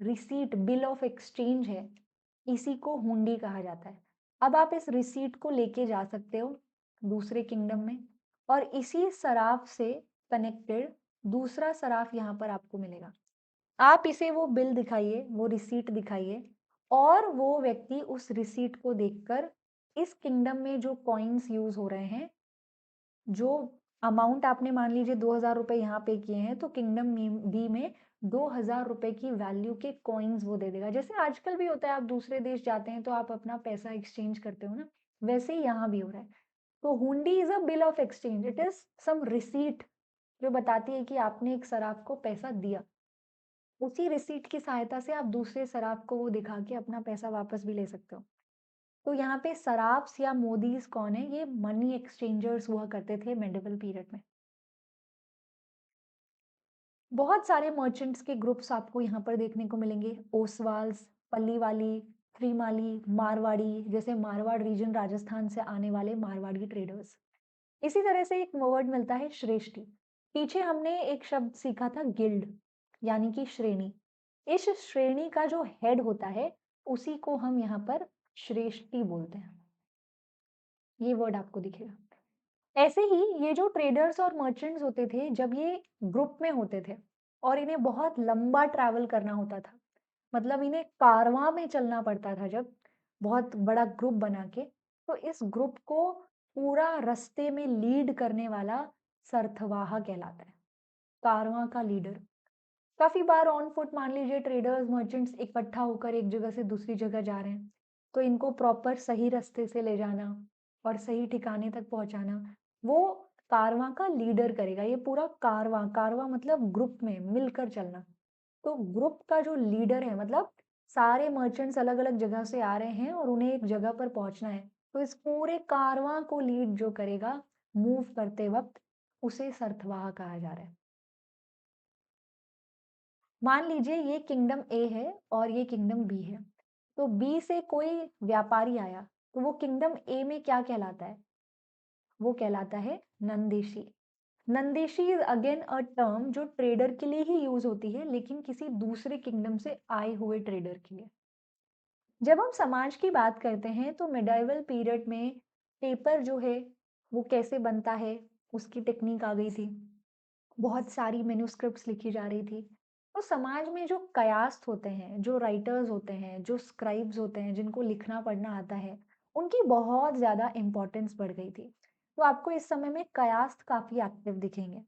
रिसीट बिल ऑफ एक्सचेंज है, इसी को हुंडी कहा जाता है। अब आप इस रिसीट को लेके जा सकते हो दूसरे किंगडम में, और इसी सराफ से कनेक्टेड दूसरा सराफ यहाँ पर आपको मिलेगा। आप इसे वो बिल दिखाइए, वो रिसीट दिखाइए, और वो व्यक्ति उस रिसीट को देखकर इस किंगडम में जो कॉइन्स यूज हो रहे हैं, जो अमाउंट आपने मान लीजिए 2000 रुपए यहाँ पे किए हैं, तो किंगडम बी में 2000 रुपए की वैल्यू के कॉइन्स वो दे देगा। जैसे आजकल भी होता है, आप दूसरे देश जाते हैं तो आप अपना पैसा एक्सचेंज करते हो ना, वैसे ही यहाँ भी हो रहा है। तो hundi is a bill of exchange, it is some receipt जो बताती है कि आपने एक सराफ को पैसा दिया। उसी रिसीट की सहायता से आप दूसरे सराफ को वो दिखा के अपना पैसा वापस भी ले सकते हो। तो यहाँ पे सराफ्स या मोदीज कौन है? ये मनी एक्सचेंजर्स हुआ करते थे मेडिवल पीरियड में। बहुत सारे मर्चेंट्स के ग्रुप्स आपको यहाँ पर देखने को मिलेंगे, ओसवाल्स, पल्लीवाली, त्रिमाली, मारवाड़ी, जैसे मारवाड़ रीजन राजस्थान से आने वाले मारवाड़ी ट्रेडर्स। इसी तरह से एक वर्ड मिलता है श्रेष्ठी। पीछे हमने एक शब्द सीखा था गिल्ड, यानी कि श्रेणी। इस श्रेणी का जो हेड होता है, उसी को हम यहाँ पर श्रेष्ठी बोलते हैं। ये वर्ड आपको दिखेगा। ऐसे ही ये जो ट्रेडर्स और मर्चेंट्स होते थे, जब ये ग्रुप में होते थे और इन्हें बहुत लंबा ट्रैवल करना होता था, मतलब इन्हें कारवां में चलना पड़ता था, जब बहुत बड़ा ग्रुप बना के, तो इस ग्रुप को पूरा रास्ते में लीड करने वाला सरथवाहा कहलाता है, कारवां का लीडर। काफी बार ऑन फुट मान लीजिए ट्रेडर्स मर्चेंट्स इकट्ठा होकर एक जगह से दूसरी जगह जा रहे हैं, तो इनको प्रॉपर सही रास्ते से ले जाना और सही ठिकाने तक पहुंचाना, वो कारवां का लीडर करेगा। ये पूरा कारवां, कारवां मतलब ग्रुप में मिलकर चलना। तो ग्रुप का जो लीडर है, मतलब सारे मर्चेंट्स अलग अलग जगह से आ रहे हैं और उन्हें एक जगह पर पहुंचना है, तो इस पूरे कारवां को लीड जो करेगा मूव करते वक्त, उसे सरथवाहा कहा जा रहा है। मान लीजिए ये किंगडम ए है और ये किंगडम बी है, तो बी से कोई व्यापारी आया, तो वो किंगडम ए में क्या कहलाता है? वो कहलाता है नंदेशी। नंदेशी इज अगेन अ टर्म जो ट्रेडर के लिए ही यूज होती है, लेकिन किसी दूसरे किंगडम से आए हुए ट्रेडर के लिए। जब हम समाज की बात करते हैं, तो मिडाइवल पीरियड में पेपर जो है वो कैसे बनता है, उसकी टेक्निक आ गई थी। बहुत सारी मैन्युस्क्रिप्ट्स लिखी जा रही थी। तो समाज में जो कयास्त होते हैं, जो राइटर्स होते हैं, जो स्क्राइब्स होते हैं, जिनको लिखना पढ़ना आता है, उनकी बहुत ज़्यादा इम्पोर्टेंस बढ़ गई थी। तो आपको इस समय में कयास्त काफ़ी एक्टिव दिखेंगे।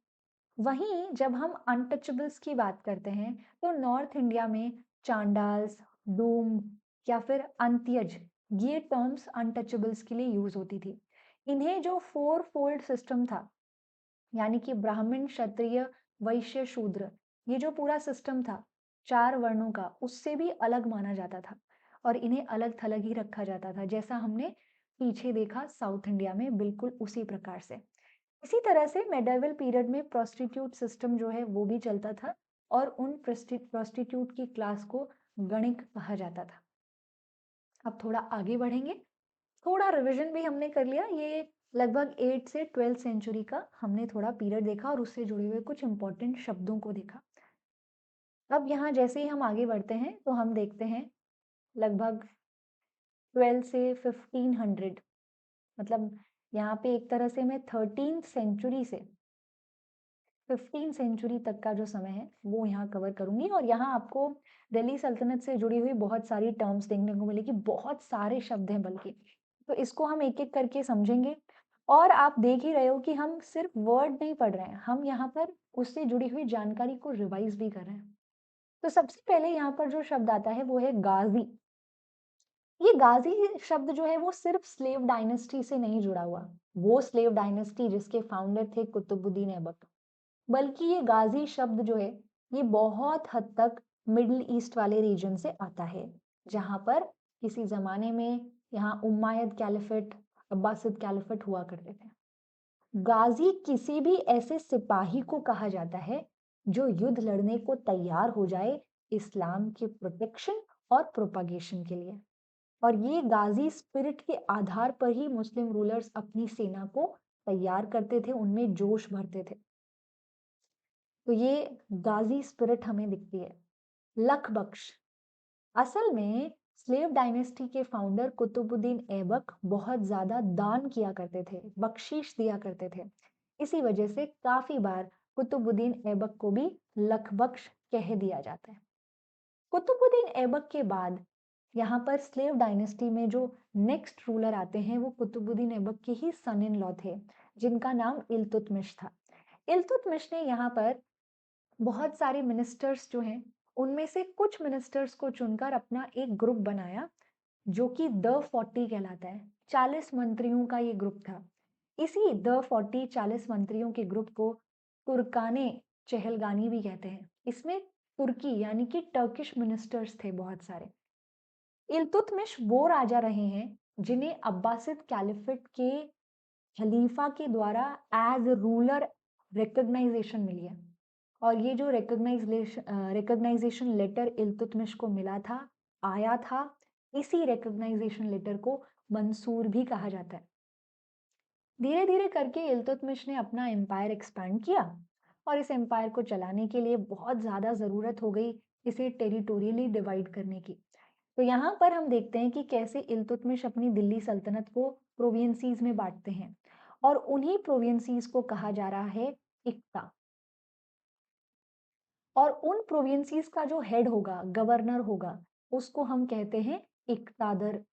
वहीं जब हम अनटचेबल्स की बात करते हैं, तो नॉर्थ इंडिया में चांडाल्स, डूम या फिर अंत्यज, ये टर्म्स अनटचेबल्स के लिए यूज़ होती थी। इन्हें जो फोर फोल्ड सिस्टम था, यानी कि ब्राह्मण, क्षत्रिय, वैश्य, शूद्र, ये जो पूरा सिस्टम था 4 वर्णों का, उससे भी अलग माना जाता था और इन्हें अलग-थलग ही रखा जाता था। जैसा हमने पीछे देखा साउथ इंडिया में, बिल्कुल उसी प्रकार से। इसी तरह से मेडाइवल पीरियड में प्रोस्टिट्यूट सिस्टम जो है वो भी चलता था और उन प्रोस्टिट्यूट की क्लास को गणिक कहा जाता था। अब थोड़ा आगे बढ़ेंगे, थोड़ा रिवीजन भी हमने कर लिया। ये लगभग 8 से 12 सेंचुरी का हमने थोड़ा पीरियड देखा और उससे जुड़े हुए कुछ इंपॉर्टेंट शब्दों को देखा। अब यहाँ जैसे ही हम आगे बढ़ते हैं तो हम देखते हैं लगभग 12 से 1500, मतलब यहाँ पे एक तरह से मैं 13th सेंचुरी से 15 सेंचुरी तक का जो समय है वो यहाँ कवर करूंगी और यहाँ आपको दिल्ली सल्तनत से जुड़ी हुई बहुत सारी टर्म्स देखने को मिलेगी, बहुत सारे शब्द हैं बल्कि। तो इसको हम एक एक करके समझेंगे और आप देख ही रहे हो कि हम सिर्फ वर्ड नहीं पढ़ रहे हैं, हम यहाँ पर उससे जुड़ी हुई जानकारी को रिवाइज भी कर रहे हैं। तो सबसे पहले यहाँ पर जो शब्द आता है वो है गाजी। ये गाजी शब्द जो है वो सिर्फ स्लेव डायनेस्टी से नहीं जुड़ा हुआ, वो स्लेव डायनेस्टी जिसके फाउंडर थे कुतुबुद्दीन ऐबक, बल्कि ये गाजी शब्द जो है ये बहुत हद तक मिडिल ईस्ट वाले रीजन से आता है, जहां पर किसी जमाने में यहाँ उम्मायद कैलिफेट, अब्बासिद कैलिफेट हुआ करते थे। गाजी किसी भी ऐसे सिपाही को कहा जाता है जो युद्ध लड़ने को तैयार हो जाए इस्लाम के प्रोटेक्शन और प्रोपागेशन के लिए। और ये गाजी स्पिरिट के आधार पर ही मुस्लिम रूलर्स अपनी सेना को तैयार करते थे, उनमें जोश भरते थे। तो ये गाजी स्पिरिट हमें दिखती है। लख बख्श, असल में स्लेव डायनेस्टी के फाउंडर कुतुबुद्दीन ऐबक बहुत ज्यादा दान किया करते थे, बख्शीश दिया करते थे। इसी वजह से काफी बार कुतुबुद्दीन ऐबक को भी लख बख्श कह दिया जाता है। कुतुबुद्दीन ऐबक के बाद यहाँ पर स्लेव डायनेस्टी में जो नेक्स्ट रूलर आते हैं वो कुतुबुद्दीन ऐबक के ही सन इन लॉ थे, जिनका नाम इल्तुतमिश था। इल्तुतमिश ने यहाँ पर बहुत सारे मिनिस्टर्स जो हैं उनमें से कुछ मिनिस्टर्स को चुनकर अपना एक ग्रुप बनाया जो कि द 40 कहलाता है। 40 मंत्रियों का ये ग्रुप था। इसी द 40 40 मंत्रियों के ग्रुप को तुर्काने चहलगानी भी कहते हैं। इसमें तुर्की यानी कि टर्किश मिनिस्टर्स थे बहुत सारे। इल्तुतमिश वो राजा रहे हैं जिन्हें अब्बासिद कैलिफेट के खलीफा के द्वारा एज रूलर रिकग्नाइजेशन मिली है। और ये जो रिकग्नाइजेशन लेटर इल्तुतमिश को मिला था, आया था, इसी रिकग्नाइजेशन लेटर को मंसूर भी कहा जाता है। धीरे धीरे करके इल्तुतमिश ने अपना एम्पायर एक्सपैंड किया और इस एम्पायर को चलाने के लिए बहुत ज्यादा जरूरत हो गई इसे टेरिटोरियली डिवाइड करने की। तो यहाँ पर हम देखते हैं कि कैसे इल्तुतमिश अपनी दिल्ली सल्तनत को प्रोविंसीज में बांटते हैं और उन्हीं प्रोविंसीज को कहा जा रहा है इक्ता। और उन प्रोविंसीज का जो हेड होगा, गवर्नर होगा, उसको हम कहते हैं इक्तादर।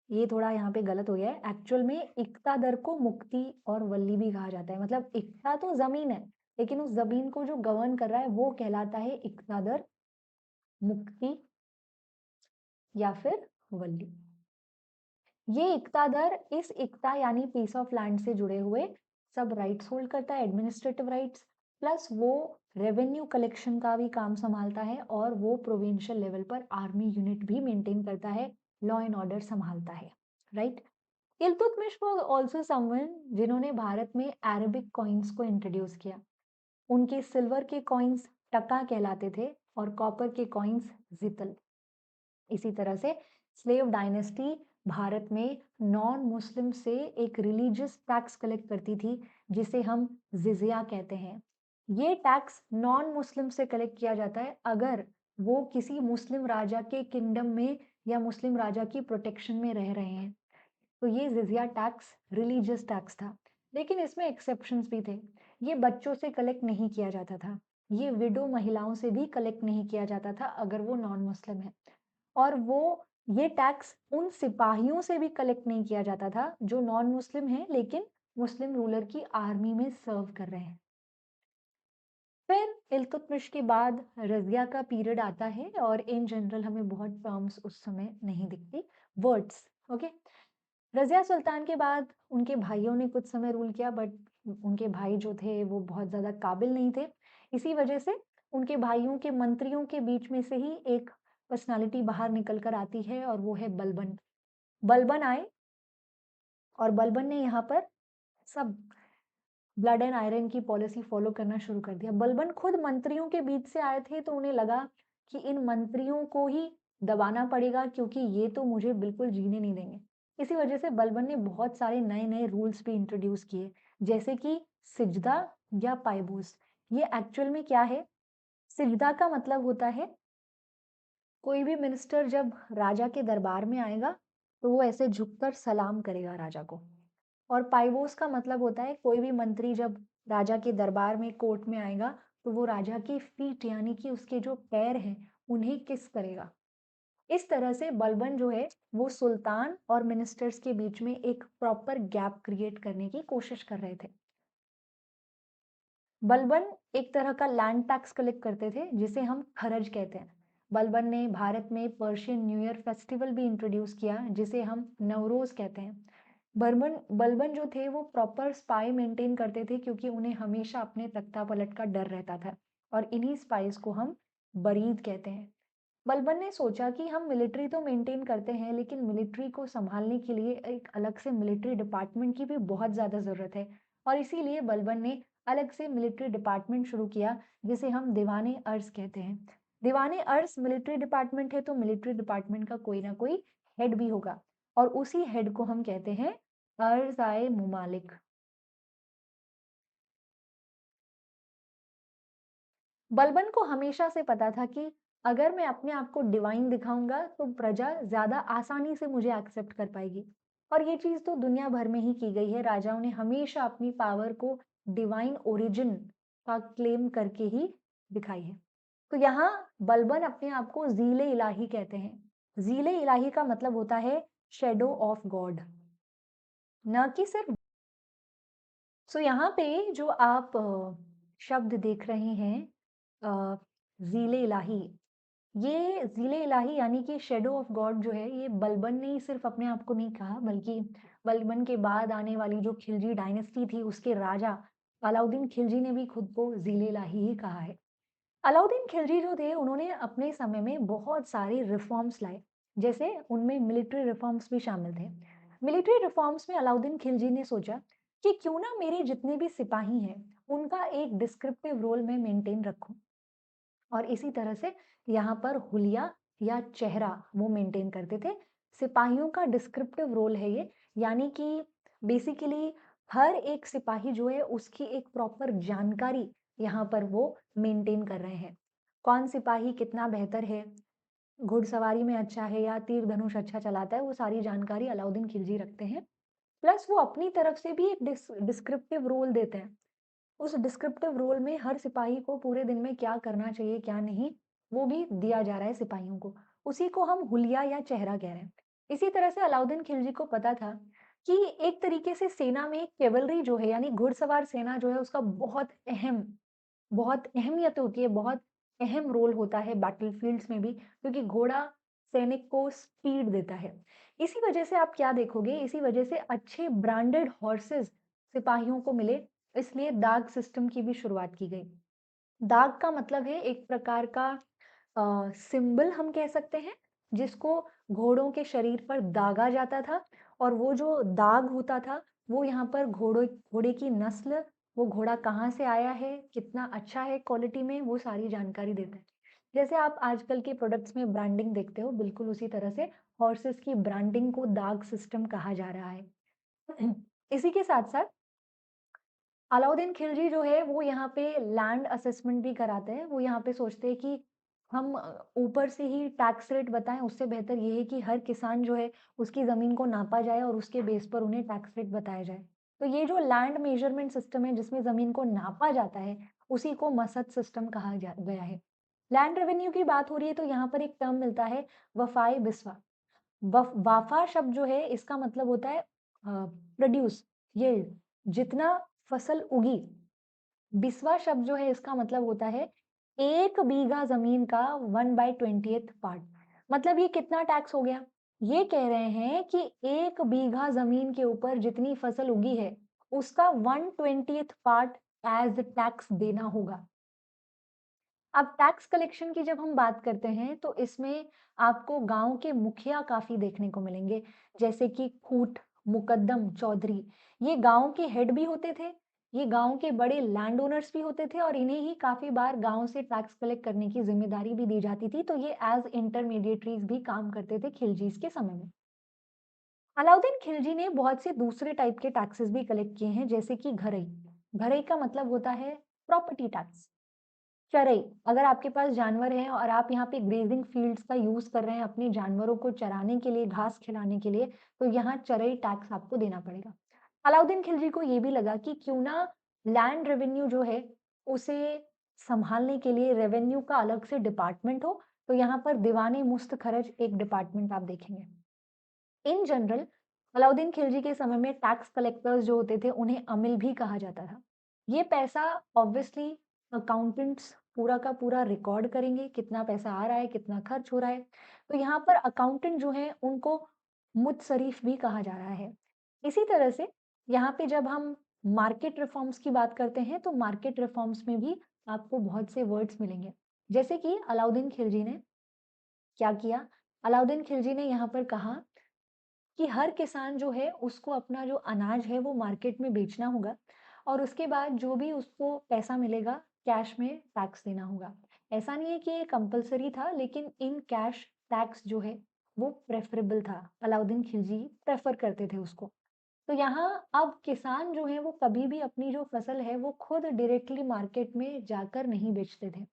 ये थोड़ा यहाँ पे गलत हो गया है, एक्चुअल में इक्तादर को मुक्ति और वल्ली भी कहा जाता है। मतलब इक्ता तो जमीन है, लेकिन उस जमीन को जो गवर्न कर रहा है वो कहलाता है इक्तादर, मुक्ति या फिर वल्ली। ये इक्तादर इस इक्ता यानी पीस ऑफ लैंड से जुड़े हुए सब राइट्स होल्ड करता है, एडमिनिस्ट्रेटिव राइट्स, प्लस वो रेवेन्यू कलेक्शन का भी काम संभालता है और वो प्रोविंशियल लेवल पर आर्मी यूनिट भी मेंटेन करता है, लॉ एंड ऑर्डर संभालता है, right. Iltutmish was also someone जिन्होंने भारत में अरबिक कॉइन्स को इंट्रोड्यूस किया। उनके सिल्वर के कॉइन्स टका कहलाते थे और कॉपर के कॉइन्स जितल। इसी तरह से स्लेव डायनेस्टी भारत में नॉन मुस्लिम से एक रिलीजियस टैक्स कलेक्ट करती थी जिसे हम जिजिया कहते हैं। ये टैक्स नॉन मुस्लिम से कलेक्ट किया जाता है अगर वो किसी मुस्लिम राजा के किंगडम में या मुस्लिम राजा की प्रोटेक्शन में रह रहे हैं। तो ये जिजिया टैक्स रिलीजियस टैक्स था। लेकिन इसमें एक्सेप्शंस भी थे। ये बच्चों से कलेक्ट नहीं किया जाता था। ये विडो महिलाओं से भी कलेक्ट नहीं किया जाता था अगर वो नॉन मुस्लिम है। और वो ये टैक्स उन सिपाहियों से भी कलेक्ट नहीं किया जाता था जो नॉन मुस्लिम हैं लेकिन मुस्लिम रूलर की आर्मी में सर्व कर रहे हैं। फिर इल्तुतमिश के बाद रज़िया का पीरियड आता है और इन जनरल हमें बहुत टर्म्स उस समय नहीं दिखती, वर्ड्स, ओके। रज़िया सुल्तान के बाद उनके भाइयों ने कुछ समय रूल किया बट उनके भाई जो थे वो बहुत ज़्यादा काबिल नहीं थे। इसी वजह से उनके भाइयों के मंत्रियों के बीच में से ही एक पर्सनैलिटी बाहर निकल कर आती है और वो है बलबन। बलबन आए और बलबन ने यहाँ पर सब ब्लड एंड आयरन की पॉलिसी फॉलो करना शुरू कर दिया। बलबन खुद मंत्रियों के बीच से आए थे तो उन्हें लगा कि इन मंत्रियों को ही दबाना पड़ेगा क्योंकि ये तो मुझे बिल्कुल जीने नहीं देंगे। इसी वजह से बलबन ने बहुत सारे नए-नए रूल्स भी इंट्रोड्यूस किए, जैसे कि सिजदा या पायबोस। ये एक्चुअल में क्या है? सिजदा का मतलब होता है कोई भी मिनिस्टर जब राजा के दरबार में आएगा, तो वो ऐसे झुककर सलाम करेगा राजा को। और पाइवोस का मतलब होता है कोई भी मंत्री जब राजा के दरबार में कोर्ट में आएगा तो वो राजा की फीट यानी कि उसके जो पैर हैं उन्हें किस करेगा। इस तरह से बलबन जो है वो सुल्तान और मिनिस्टर्स के बीच में एक प्रॉपर गैप क्रिएट करने की कोशिश कर रहे थे। बलबन एक तरह का लैंड टैक्स कलेक्ट करते थे जिसे हम खरज कहते हैं। बलबन ने भारत में पर्शियन न्यू ईयर फेस्टिवल भी इंट्रोड्यूस किया जिसे हम नवरोज कहते हैं। बर्बन बलबन जो थे वो प्रॉपर स्पाई मेंटेन करते थे क्योंकि उन्हें हमेशा अपने तख्तापलट का डर रहता था और इन्हीं स्पाइस को हम बरीद कहते हैं। बलबन ने सोचा कि हम मिलिट्री तो मेंटेन करते हैं लेकिन मिलिट्री को संभालने के लिए एक अलग से मिलिट्री डिपार्टमेंट की भी बहुत ज़्यादा ज़रूरत है और इसीलिए बलबन ने अलग से मिलिट्री डिपार्टमेंट शुरू किया जिसे हम दीवाने अर्ज कहते हैं। दीवाने अर्ज मिलिट्री डिपार्टमेंट है तो मिलिट्री डिपार्टमेंट का कोई ना कोई हेड भी होगा और उसी हेड को हम कहते हैं अर्ज़-ए मुमालिक। बलबन को हमेशा से पता था कि अगर मैं अपने आप को डिवाइन दिखाऊंगा तो प्रजा ज्यादा आसानी से मुझे एक्सेप्ट कर पाएगी और ये चीज तो दुनिया भर में ही की गई है। राजाओं ने हमेशा अपनी पावर को डिवाइन ओरिजिन का क्लेम करके ही दिखाई है। तो यहाँ बलबन अपने आप को जीले इलाही कहते हैं। जीले इलाही का मतलब होता है शेडो ऑफ गॉड, न कि सिर्फ। सो यहाँ पे जो आप शब्द देख रहे हैं, अ, ज़ीले इलाही, ये ज़ीले इलाही यानी कि शैडो ऑफ गॉड जो है, ये बलबन ने ही सिर्फ़ अपने आप को नहीं कहा, बल्कि बलबन के बाद आने वाली जो खिलजी डायनेस्टी थी, उसके राजा अलाउद्दीन खिलजी ने भी खुद को ज़ीले इलाही ही कहा है। अलाउद्दीन खिलजी जो थे, उन्होंने अपने समय में बहुत सारे रिफ़ॉर्म्स लाए, जैसे उनमें मिलिट्री रिफ़ॉर्म्स भी शामिल थे। मिलिट्री रिफ़ॉर्म्स में अलाउद्दीन खिलजी ने सोचा कि क्यों ना मेरे जितने भी सिपाही हैं, उनका एक डिस्क्रिप्टिव रोल मैं मेंटेन रखूं और इसी तरह से यहाँ पर हुलिया या चेहरा वो मेंटेन करते थे। सिपाहियों का डिस्क्रिप्टिव रोल है ये, यानी कि बेसिकली हर एक सिपाही जो है उसकी एक प्रॉपर जानकारी यहाँ पर वो मेंटेन कर रहे हैं। कौन सिपाही कितना बेहतर है, घुड़सवारी में अच्छा है या तीर धनुष अच्छा चलाता है, वो सारी जानकारी अलाउद्दीन खिलजी रखते हैं। प्लस वो अपनी तरफ से भी एक डिस्क्रिप्टिव रोल देते हैं। उस डिस्क्रिप्टिव रोल में हर सिपाही को पूरे दिन में क्या करना चाहिए, क्या नहीं, वो भी दिया जा रहा है सिपाहियों को। उसी को हम हुलिया या चेहरा कह रहे हैं। इसी तरह से अलाउद्दीन खिलजी को पता था कि एक तरीके से सेना में कैवलरी जो है यानी घुड़सवार सेना जो है उसका बहुत अहमियत होती है, बहुत अहम रोल होता है बैटलफील्ड्स में भी क्योंकि घोड़ा सैनिक को स्पीड देता है। इसी वजह से आप क्या देखोगे, इसी वजह से अच्छे ब्रांडेड हॉर्सेस सिपाहियों को मिले, इसलिए दाग सिस्टम की भी शुरुआत की गई। दाग का मतलब है एक प्रकार का सिंबल हम कह सकते हैं, जिसको घोड़ों के शरीर पर दागा जाता था और वो जो दाग होता था, वो यहाँ पर घोड़े की नस्ल, वो घोड़ा कहाँ से आया है, कितना अच्छा है क्वालिटी में, वो सारी जानकारी देता है। जैसे आप आजकल के प्रोडक्ट्स में ब्रांडिंग देखते हो, बिल्कुल उसी तरह से हॉर्सेस की ब्रांडिंग को दाग सिस्टम कहा जा रहा है। इसी के साथ-साथ अलाउद्दीन खिलजी जो है वो यहाँ पे लैंड असेसमेंट भी कराते हैं। वो यहाँ पे सोचते हैं कि हम ऊपर से ही टैक्स रेट बताएँ, उससे बेहतर ये है कि हर किसान जो है उसकी ज़मीन को नापा जाए और उसके बेस पर उन्हें टैक्स रेट बताया जाए। तो ये जो लैंड मेजरमेंट सिस्टम है जिसमें ज़मीन को नापा जाता है, उसी को मसद सिस्टम कहा जा गया है। लैंड रेवेन्यू की बात हो रही है तो यहाँ पर एक टर्म मिलता है वफ़ाए बिस्वा। वाफा शब्द जो है इसका मतलब होता है प्रोड्यूस, यील्ड, जितना फसल उगी। बिस्वा शब्द जो है इसका मतलब होता है 1 बीघा ज़मीन का 1/20th पार्ट। मतलब ये कितना टैक्स हो गया? ये कह रहे हैं कि 1 बीघा ज़मीन के ऊपर जितनी फसल उगी है, उसका 1/20th पार्ट एज़ टैक्स देना होगा। अब टैक्स कलेक्शन की जब हम बात करते हैं, तो इसमें आपको गाँव के मुखिया काफ़ी देखने को मिलेंगे, जैसे कि खूंट, मुकद्दम, चौधरी। ये गाँव के हेड भी होते थे, ये गाँव के बड़े लैंड ओनर्स भी होते थे और इन्हें ही काफ़ी बार गाँव से टैक्स कलेक्ट करने की ज़िम्मेदारी भी दी जाती थी, तो ये एज़ इंटरमीडिएटरीज़ भी काम करते थे खिलजीज़ के समय में। अलाउद्दीन खिलजी ने बहुत से दूसरे टाइप के टैक्सेस भी कलेक्ट किए हैं, जैसे कि घरई। घरई का मतलब होता है प्रॉपर्टी टैक्स। चरई, अगर आपके पास जानवर हैं और आप यहाँ पे ग्रेज़िंग फ़ील्ड्स का यूज़ कर रहे हैं अपने जानवरों को चराने के लिए, घास खिलाने के लिए, तो यहाँ चरई टैक्स आपको देना पड़ेगा। अलाउद्दीन खिलजी को ये भी लगा कि क्यों ना लैंड रेवेन्यू जो है, उसे सँभालने के लिए रेवेन्यू का अलग से डिपार्टमेंट हो, तो यहाँ पर दीवान-ए मुश्त खरच एक डिपार्टमेंट आप देखेंगे। इन जनरल अलाउद्दीन खिलजी के समय में टैक्स कलेक्टर्स जो होते थे, उन्हें अमिल भी कहा जाता था। ये पैसा ऑब्वियसली अकाउंटेंट्स पूरा का पूरा रिकॉर्ड करेंगे, कितना पैसा आ रहा है, कितना खर्च हो रहा है। तो यहाँ पर अकाउंटेंट जो हैं, उनको मुत्सरिफ भी कहा जा रहा है। इसी तरह से यहाँ पे जब हम मार्केट रिफॉर्म्स की बात करते हैं, तो मार्केट रिफॉर्म्स में भी आपको बहुत से वर्ड्स मिलेंगे। जैसे कि अलाउद्दीन खिलजी ने क्या किया? अलाउद्दीन खिलजी ने यहाँ पर कहा कि हर किसान जो है उसको अपना जो अनाज है वो मार्केट में बेचना होगा और उसके बाद जो भी उसको पैसा मिलेगा कैश में टैक्स देना होगा। ऐसा नहीं है कि ये कंपल्सरी था लेकिन इन कैश टैक्स जो है वो प्रेफरेबल था। अलाउद्दीन खिलजी प्रेफर करते थे उसको। तो यहाँ अब किसान जो है वो कभी भी अपनी जो फसल है वो खुद डायरेक्टली मार्केट में जाकर नहीं बेचते थे।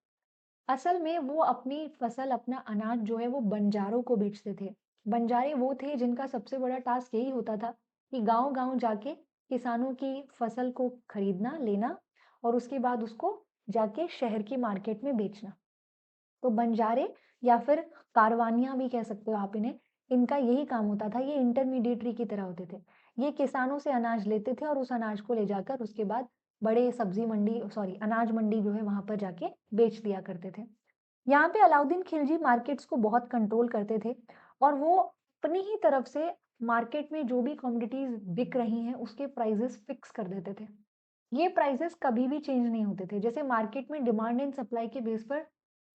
असल में वो अपनी फसल, अपना अनाज जो है वो बंजारों को बेचते थे। बंजारे वो थे जिनका सबसे बड़ा टास्क यही होता था कि गाँव-गाँव जाके किसानों की फसल को खरीदना, लेना और उसके बाद उसको जाके शहर की मार्केट में बेचना। तो बंजारे या फिर कारवानियाँ भी कह सकते हो आप इन्हें, इनका यही काम होता था, ये इंटरमीडिएटरी की तरह होते थे। ये किसानों से अनाज लेते थे और उस अनाज को ले जाकर उसके बाद बड़े सब्जी मंडी सॉरी अनाज मंडी जो है वहाँ पर जाके बेच दिया करते थे। यहाँ पे अलाउद्दीन खिलजी मार्केट्स को बहुत कंट्रोल करते थे और वो अपनी ही तरफ से मार्केट में जो भी कमोडिटीज़ बिक रही हैं, उसके प्राइसेज़ फिक्स कर देते थे। ये प्राइसेज़ कभी भी चेंज नहीं होते थे। जैसे मार्केट में डिमांड एंड सप्लाई के बेस पर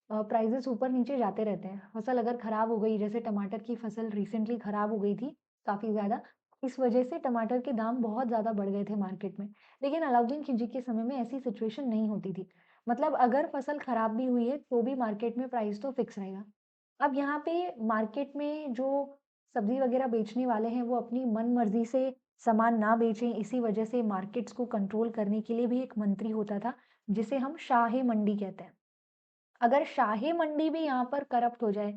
प्राइसेज़ ऊपर-नीचे जाते रहते हैं। फसल अगर खराब हो गई, जैसे टमाटर की फसल रिसेंटली खराब हो गई थी काफ़ी ज़्यादा, इस वजह से टमाटर के दाम बहुत ज़्यादा बढ़ गए थे मार्केट में। लेकिन अलाउद्दीन खिलजी के समय में ऐसी सिचुएशन नहीं होती थी। मतलब अगर फसल खराब भी हुई है, तो भी मार्केट में प्राइस तो फिक्स रहेगा। अब यहाँ पे मार्केट में जो सब्ज़ी वग़ैरह बेचने वाले हैं, वो अपनी मन-मर्ज़ी से सामान ना बेचें, इसी वजह से मार्केट्स को कंट्रोल करने के लिए भी एक मंत्री होता था, जिसे हम शाह-ए-मंडी कहते हैं। अगर शाही मंडी भी यहाँ पर करप्ट हो जाए,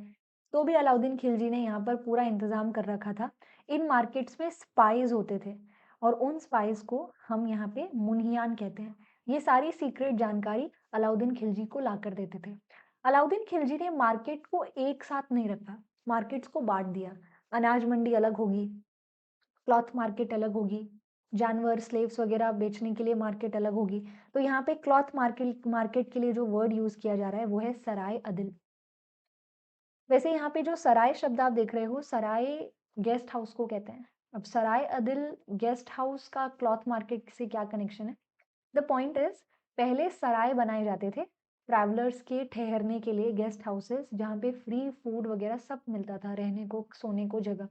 तो भी अलाउद्दीन खिलजी ने यहाँ पर पूरा इंतज़ाम कर रखा था। इन मार्केट्स में स्पाइज़ होते थे और उन स्पाइज़ को हम यहाँ पे मुन्हियान कहते हैं। ये सारी सीक्रेट जानकारी अलाउद्दीन खिलजी को लाकर देते थे। अलाउद्दीन खिलजी ने मार्केट को एक साथ नहीं रखा, मार्केट्स को बाँट दिया। अनाज मंडी अलग होगी, क्लॉथ मार्केट अलग होगी, जानवर, स्लेव्स वगैरह बेचने के लिए मार्केट अलग होगी। तो यहाँ पे क्लॉथ मार्केट मार्केट के लिए जो वर्ड यूज़ किया जा रहा है वो है सराय अदिल। वैसे यहाँ पे जो सराय शब्द आप देख रहे हो, सराय गेस्ट हाउस को कहते हैं। अब सराय अदिल गेस्ट हाउस का क्लॉथ मार्केट से क्या कनेक्शन है? द पॉइंट इज़ पहले सराय बनाए जाते थे, ट्रैवलर्स के ठहरने के लिए गेस्ट हाउसेस जहाँ पे फ्री फूड वगैरह सब मिलता था, रहने को, सोने को जगह।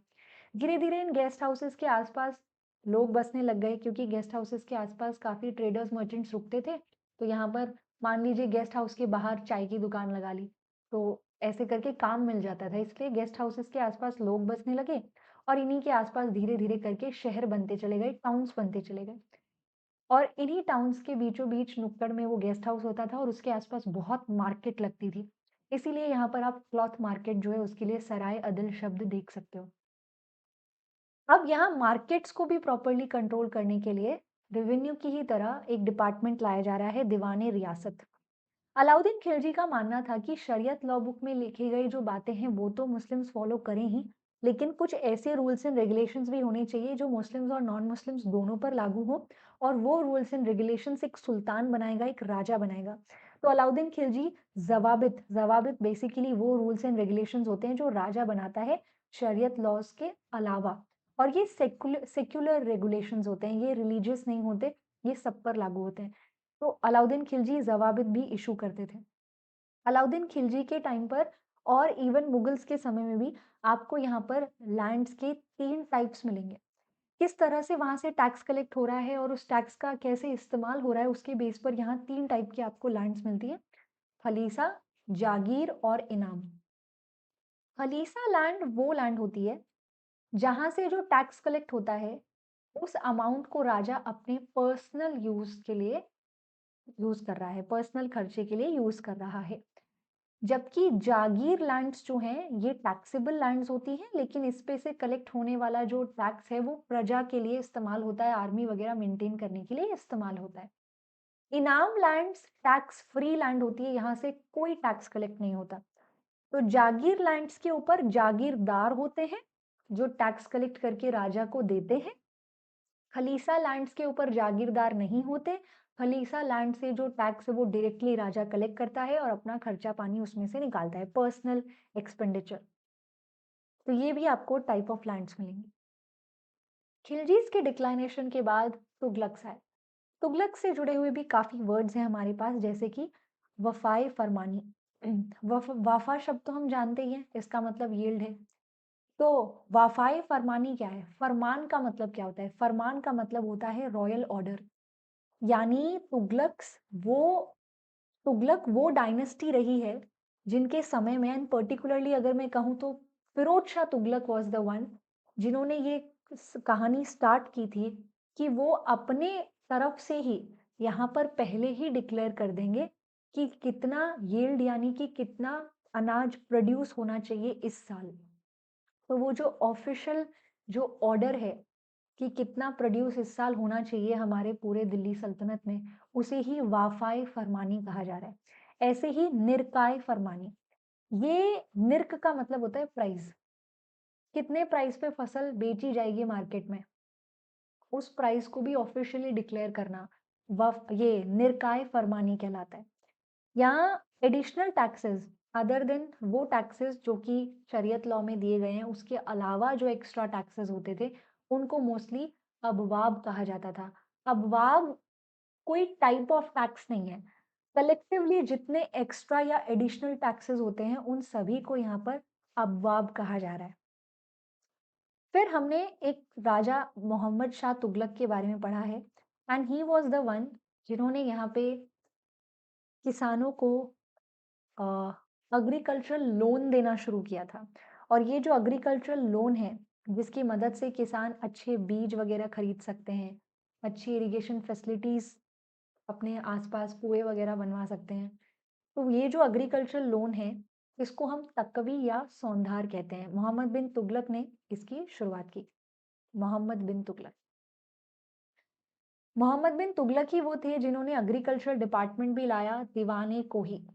धीरे-धीरे इन गेस्ट हाउसेस के आसपास लोग बसने लग गए क्योंकि गेस्ट हाउसेस के आसपास काफ़ी ट्रेडर्स, मर्चेंट्स रुकते थे। तो यहाँ पर मान लीजिए गेस्ट हाउस के बाहर चाय की दुकान लगा ली, तो ऐसे करके काम मिल जाता था। इसलिए गेस्ट हाउसेस के आसपास लोग बसने लगे और इन्हीं के आसपास धीरे-धीरे करके शहर बनते चले गए, टाउन्स बनते चले गए। और इन्हीं टाउन्स के बीचों-बीच नुक्कड़ में वो गेस्ट हाउस होता था और उसके आसपास बहुत मार्केट लगती थी। इसीलिए यहाँ पर आप क्लॉथ मार्केट जो है उसके लिए सराय अदिल शब्द देख सकते हो। अब यहाँ मार्केट्स को भी प्रॉपर्ली कंट्रोल करने के लिए रेवेन्यू की ही तरह एक डिपार्टमेंट लाया जा रहा है, दीवाने रियासत। अलाउद्दीन खिलजी का मानना था कि शरीयत लॉ बुक में लिखी गई जो बातें हैं वो तो मुस्लिम्स फॉलो करें ही, लेकिन कुछ ऐसे रूल्स एंड रेगुलेशंस भी होने चाहिए जो मुस्लिम्स और नॉन मुस्लिम्स दोनों पर लागू हो। और वो रूल्स एंड रेगुलेशंस एक सुल्तान बनाएगा, एक राजा बनाएगा। तो अलाउद्दीन खिलजी जवाबित जवाबित बेसिकली वो रूल्स एंड रेगुलेशंस होते हैं जो राजा बनाता है शरीयत लॉज के अलावा। और ये सेक्युलर सेक्युलर रेगुलेशंस होते हैं, ये रिलीजियस नहीं होते, ये सब पर लागू होते हैं। तो अलाउद्दीन खिलजी ज़वाबित भी इशू करते थे। अलाउद्दीन खिलजी के टाइम पर और इवन मुगल्स के समय में भी आपको यहाँ पर लैंड्स के 3 टाइप्स मिलेंगे। किस तरह से वहाँ से टैक्स कलेक्ट हो रहा है और उस टैक्स का कैसे इस्तेमाल हो रहा है, उसके बेस पर यहाँ 3 टाइप की आपको लैंड्स मिलती है, खलीसा, जागीर और इनाम। खलीसा लैंड वो लैंड होती है जहाँ से जो टैक्स कलेक्ट होता है, उस अमाउंट को राजा अपने पर्सनल यूज़ के लिए यूज़ कर रहा है, पर्सनल खर्चे के लिए यूज़ कर रहा है। जबकि जागीर लैंड्स जो हैं, ये टैक्सेबल लैंड्स होती हैं, लेकिन इस पे से कलेक्ट होने वाला जो टैक्स है, वो प्रजा के लिए इस्तेमाल होता है, आर्मी वगैरह मेंटेन करने के लिए इस्तेमाल होता है। इनाम लैंड्स टैक्स फ्री लैंड होती है, यहाँ से कोई टैक्स कलेक्ट नहीं होता। तो जागीर लैंड्स के ऊपर जागीरदार होते हैं, जो टैक्स कलेक्ट करके राजा को देते हैं। खलीसा लैंड्स के ऊपर जागीरदार नहीं होते। खलीसा लैंड से जो टैक्स है वो डायरेक्टली राजा कलेक्ट करता है और अपना खर्चा पानी उसमें से निकालता है, पर्सनल एक्सपेंडिचर। तो ये भी आपको टाइप ऑफ लैंड्स मिलेंगे। खिलजीज के डिक्लाइनेशन के बाद तुगलक्स आए। तुगलक से जुड़े हुए भी काफी वर्ड्स हैं हमारे पास, जैसे कि वफाए फरमानी। वाफा शब्द तो हम जानते ही हैं, इसका मतलब यील्ड है। तो वफाए फरमानी क्या है? फरमान का मतलब क्या होता है? फरमान का मतलब होता है रॉयल ऑर्डर। यानी तुगलक वो डायनेस्टी रही है जिनके समय में, एंड पर्टिकुलरली अगर मैं कहूँ तो Firoz Shah Tughlaq was the one जिन्होंने ये कहानी स्टार्ट की थी कि वो अपने तरफ से ही यहाँ पर पहले ही डिक्लेयर कर देंगे कि कितना यील्ड यानी कि कितना अनाज प्रोड्यूस होना चाहिए इस साल। तो वो जो ऑफिशियल जो ऑर्डर है कि कितना प्रोड्यूस इस साल होना चाहिए हमारे पूरे दिल्ली सल्तनत में, उसे ही वाफाए फरमानी कहा जा रहा है। ऐसे ही निरकाय फरमानी, ये निर्क का मतलब होता है प्राइस, कितने प्राइस पे फसल बेची जाएगी मार्केट में, उस प्राइस को भी ऑफिशियली डिक्लेयर करना वफ ये निरकाय फरमानी कहलाता है। यहाँ एडिशनल टैक्सेस अदर देन वो टैक्सेस जो कि शरीयत लॉ में दिए गए हैं, उसके अलावा जो एक्स्ट्रा टैक्सेस होते थे, उनको मोस्टली अबवाब कहा जाता था। अबवाब कोई टाइप ऑफ टैक्स नहीं है, कलेक्टिवली जितने एक्स्ट्रा या एडिशनल टैक्सेस होते हैं उन सभी को यहाँ पर अबवाब कहा जा रहा है। फिर हमने एक राजा मोहम्मद शाह तुगलक के बारे में पढ़ा है, and he was the one जिन्होंने यहाँ पे किसानों को एग्रीकल्चरल लोन देना शुरू किया था। और ये जो एग्रीकल्चरल लोन है, जिसकी मदद से किसान अच्छे बीज वगैरह खरीद सकते हैं, अच्छी इरिगेशन फैसिलिटीज अपने आसपास कुएं वगैरह बनवा सकते हैं। तो ये जो एग्रीकल्चरल लोन है, इसको हम तकवी या सौंधार कहते हैं। मोहम्मद बिन तुगलक ने इसकी शुरुआत की। मोहम्मद बिन तुगलक मोहम्मद बिन तुगलक ही वो थे जिन्होंने एग्रीकल्चरल डिपार्टमेंट भी लाया, दीवाने को ही।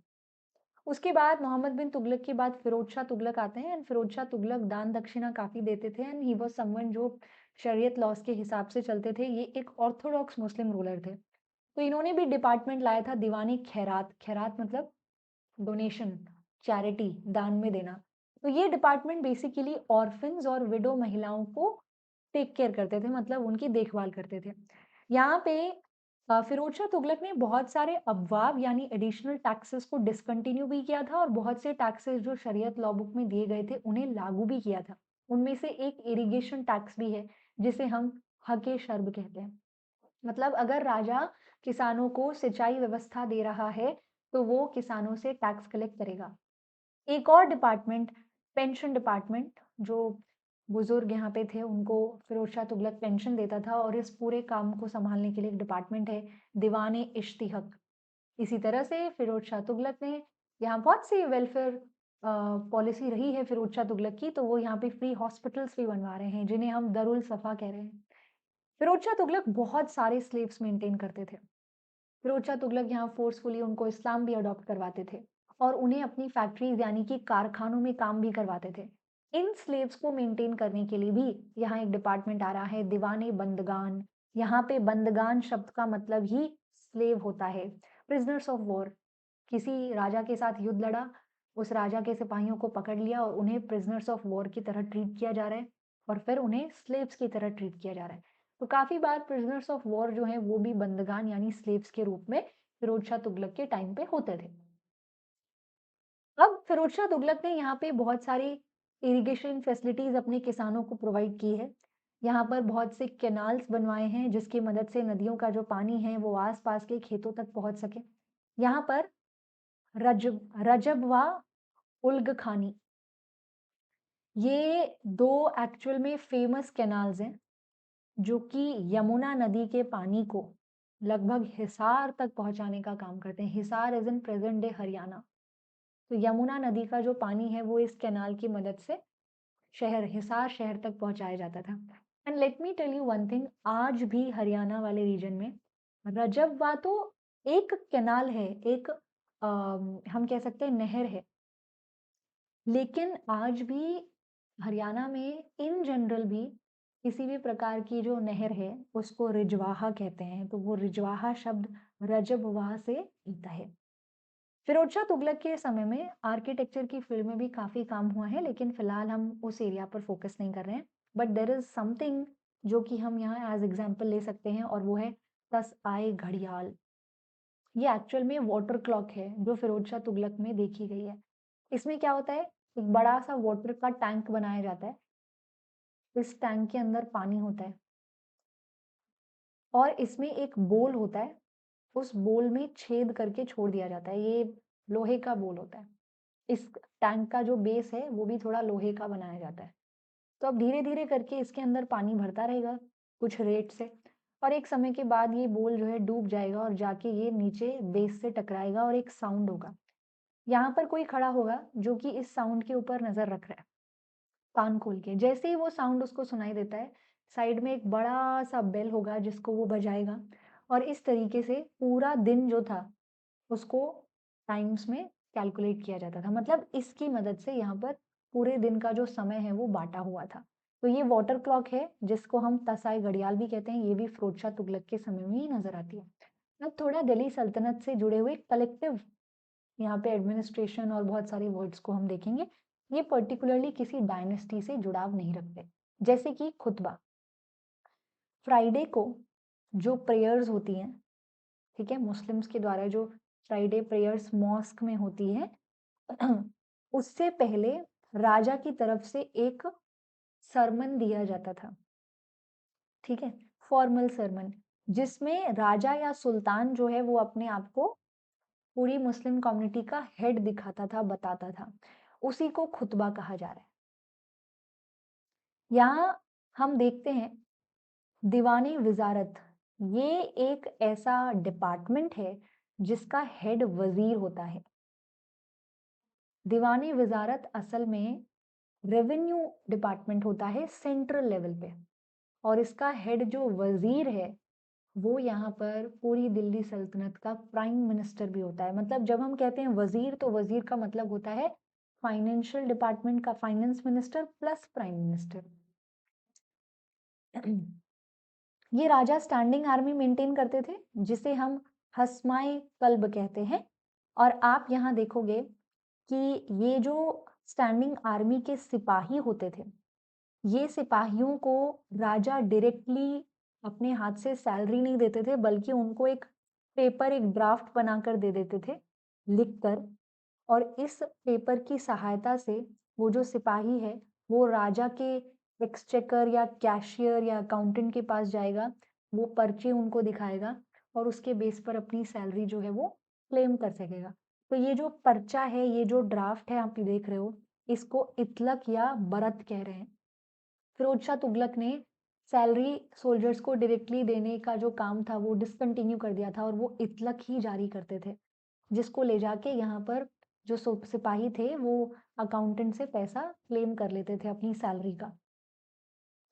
उसके बाद मोहम्मद बिन तुगलक के बाद फिरोज शाह तुगलक आते हैं, एंड फिरोज शाह तुगलक दान दक्षिणा काफी देते थे, एंड ही वाज समवन जो शरीयत लॉस के हिसाब से चलते थे। ये एक ऑर्थोडॉक्स मुस्लिम रूलर थे। तो इन्होंने भी डिपार्टमेंट लाया था, दीवानी खैरात। खैरात मतलब डोनेशन, चैरिटी, दान में देना। तो ये डिपार्टमेंट बेसिकली ऑर्फन्स और विडो महिलाओं को टेक केयर करते थे, मतलब उनकी देखभाल करते थे। यहाँ पे फिरोज शाह तुगलक ने बहुत सारे अबवाब यानी एडिशनल टैक्सेस को डिसकंटिन्यू भी किया था, और बहुत से टैक्सेस जो शरीयत लॉ बुक में दिए गए थे उन्हें लागू भी किया था। उनमें से एक इरिगेशन टैक्स भी है, जिसे हम हके शर्ब कहते हैं। मतलब अगर राजा किसानों को सिंचाई व्यवस्था दे रहा है, तो वो किसानों से टैक्स कलेक्ट करेगा। एक और डिपार्टमेंट, पेंशन डिपार्टमेंट, जो बुजुर्ग यहाँ पे थे उनको फिरोज शाह तुगलक पेंशन देता था, और इस पूरे काम को संभालने के लिए एक डिपार्टमेंट है, दीवाने इश्तिहक। इसी तरह से फिरोज शाह तुगलक ने यहाँ बहुत सी वेलफेयर पॉलिसी रही है फिरोज शाह तुगलक की, तो वो यहाँ पे फ्री हॉस्पिटल्स भी बनवा रहे हैं, जिन्हें हम दरुल सफ़ा कह रहे हैं। फिरोज शाह तुगलक बहुत सारे स्लेव्स मेंटेन करते थे। फिरोज शाह तुगलक यहाँ फोर्सफुली उनको इस्लाम भी अडॉप्ट करवाते थे और उन्हें अपनी फैक्ट्रीज यानी कि कारखानों में काम भी करवाते थे। इन स्लेव्स को मेंटेन करने के लिए भी यहाँ एक डिपार्टमेंट आ रहा है, दीवाने बंदगान। यहाँ पे बंदगान शब्द का मतलब ही स्लेव होता है। प्रिजनर्स ऑफ वॉर, किसी राजा के साथ युद्ध लड़ा, उस राजा के सिपाहियों को पकड़ लिया और उन्हें प्रिजनर्स ऑफ वॉर की तरह ट्रीट किया जा रहा है और फिर उन्हें स्लेव्स की तरह ट्रीट किया जा रहा है। तो काफी बार प्रिजनर्स ऑफ वॉर जो है वो भी बंदगान यानी स्लेव्स के रूप में फिरोज शाह तुगलक के टाइम पे होते थे। अब फिरोज शाह तुगलक ने यहाँ पे बहुत सारी इरिगेशन फैसिलिटीज अपने किसानों को प्रोवाइड की है। यहाँ पर बहुत से कैनाल्स बनवाए हैं जिसकी मदद से नदियों का जो पानी है वो आसपास के खेतों तक पहुंच सके। यहाँ पर रजब व उल्ग खानी, ये दो एक्चुअल में फेमस कैनाल्स हैं जो कि यमुना नदी के पानी को लगभग हिसार तक पहुंचाने का काम करते हैं। Hisar is in present day Haryana. तो यमुना नदी का जो पानी है वो इस कैनाल की मदद से शहर हिसार शहर तक पहुंचाया जाता था। And let me tell you one thing, आज भी हरियाणा वाले रीजन में रजबवा तो एक कैनाल है, एक हम कह सकते हैं नहर है, लेकिन आज भी हरियाणा में इन जनरल भी किसी भी प्रकार की जो नहर है उसको रिजवाहा कहते हैं। तो वो रिजवाहा शब्द रजबवाह से आता है। फिरोज शाह तुगलक के समय में आर्किटेक्चर की फील्ड में भी काफी काम हुआ है, लेकिन फिलहाल हम उस एरिया पर फोकस नहीं कर रहे हैं। बट देर इज समथिंग जो कि हम यहाँ एज एग्जाम्पल ले सकते हैं और वो है तस आए घड़ियाल। ये एक्चुअल में वाटर क्लॉक है जो फिरोज शाह तुगलक में देखी गई है। इसमें क्या होता है, एक बड़ा सा वाटर का टैंक बनाया जाता है। इस टैंक के अंदर पानी होता है और इसमें एक बोल होता है, उस बोल में छेद करके छोड़ दिया जाता है। ये लोहे का बोल होता है। इस टैंक का जो बेस है वो भी थोड़ा लोहे का बनाया जाता है। तो अब धीरे धीरे करके इसके अंदर पानी भरता रहेगा कुछ रेट से, और एक समय के बाद ये बोल जो है डूब जाएगा और जाके ये नीचे बेस से टकराएगा और एक साउंड होगा। यहाँ पर कोई खड़ा होगा जो कि इस साउंड के ऊपर नजर रख रहा है कान खोल के। जैसे ही वो साउंड उसको सुनाई देता है, साइड में एक बड़ा सा बेल होगा जिसको वो बजाएगा और इस तरीके से पूरा दिन जो था उसको टाइम्स में कैलकुलेट किया जाता था। मतलब इसकी मदद से यहाँ पर पूरे दिन का जो समय है वो बांटा हुआ था। तो ये वाटर क्लॉक है जिसको हम तसाई घड़ियाल भी कहते हैं। ये भी फिरोज शाह तुगलक के समय में ही नजर आती है। अब थोड़ा दिल्ली सल्तनत से जुड़े हुए कलेक्टिव यहाँ पे एडमिनिस्ट्रेशन और बहुत सारे वर्ड्स को हम देखेंगे। ये पर्टिकुलरली किसी डायनेस्टी से जुड़ाव नहीं रखते। जैसे कि खुतबा, फ्राइडे को जो प्रेयर्स होती हैं, ठीक है, मुस्लिम्स के द्वारा जो फ्राइडे प्रेयर्स मॉस्क में होती है, उससे पहले राजा की तरफ से एक सरमन दिया जाता था, ठीक है, फॉर्मल सरमन, जिसमें राजा या सुल्तान जो है वो अपने आप को पूरी मुस्लिम कम्युनिटी का हेड दिखाता था, बताता था। उसी को खुतबा कहा जा रहा है। यहाँ हम देखते हैं दीवानी वजारत, ये एक ऐसा डिपार्टमेंट है जिसका हेड वजीर होता है। दीवानी वजारत असल में रेवेन्यू डिपार्टमेंट होता है सेंट्रल लेवल पे, और इसका हेड जो वजीर है वो यहाँ पर पूरी दिल्ली सल्तनत का प्राइम मिनिस्टर भी होता है। मतलब जब हम कहते हैं वजीर तो वजीर का मतलब होता है फाइनेंशियल डिपार्टमेंट का finance minister plus prime minister. ये राजा स्टैंडिंग आर्मी मेंटेन करते थे जिसे हम हस्माए कल्ब कहते हैं। और आप यहाँ देखोगे कि ये जो स्टैंडिंग आर्मी के सिपाही होते थे, ये सिपाहियों को राजा डायरेक्टली अपने हाथ से सैलरी नहीं देते थे, बल्कि उनको एक पेपर, एक ड्राफ्ट बनाकर दे देते थे लिखकर। और इस पेपर की सहायता से वो जो सिपाही है वो राजा के एक्सचेकर या कैशियर या अकाउंटेंट के पास जाएगा, वो पर्चे उनको दिखाएगा और उसके बेस पर अपनी सैलरी जो है वो क्लेम कर सकेगा। तो ये जो पर्चा है, ये जो ड्राफ्ट है आप देख रहे हो, इसको इतलक या बरत कह रहे हैं। फिरोज शाह तुगलक ने सैलरी सोल्जर्स को डायरेक्टली देने का जो काम था वो डिसकंटिन्यू कर दिया था और वो इतलक ही जारी करते थे, जिसको ले जाके यहाँ पर जो सिपाही थे वो अकाउंटेंट से पैसा क्लेम कर लेते थे अपनी सैलरी का।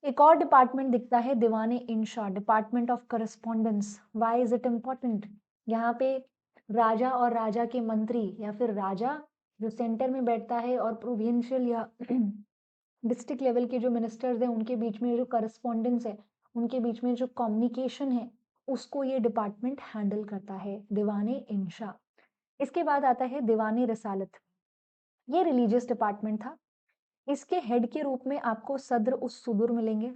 एक और डिपार्टमेंट दिखता है Diwan Insha, department of correspondence. Why is it important? यहाँ पे राजा और राजा के मंत्री या फिर राजा जो सेंटर में बैठता है और प्रोविंशियल या डिस्ट्रिक्ट लेवल के जो मिनिस्टर्स हैं उनके बीच में जो करस्पॉन्डेंस है, उनके बीच में जो कम्युनिकेशन है, उसको ये डिपार्टमेंट हैंडल करता है, दीवाने इंशा। इसके बाद आता है दीवाने रिसालत। ये रिलीजियस डिपार्टमेंट था। इसके हेड के रूप में आपको सद्र उस सुदूर मिलेंगे।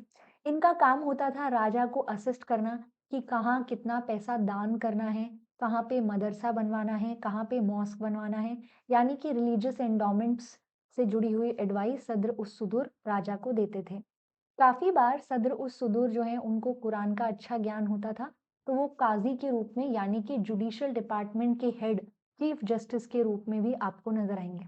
इनका काम होता था राजा को असिस्ट करना कि कहाँ कितना पैसा दान करना है, कहाँ पे मदरसा बनवाना है, कहाँ पे मॉस्क बनवाना है, यानी कि रिलीजियस एंडोमेंट्स से जुड़ी हुई एडवाइस सद्र उस सुदूर राजा को देते थे। काफी बार सद्र उस सुदूर जो है उनको कुरान का अच्छा ज्ञान होता था, तो वो काजी के रूप में यानी कि जुडिशियल डिपार्टमेंट के हेड चीफ जस्टिस के रूप में भी आपको नजर आएंगे।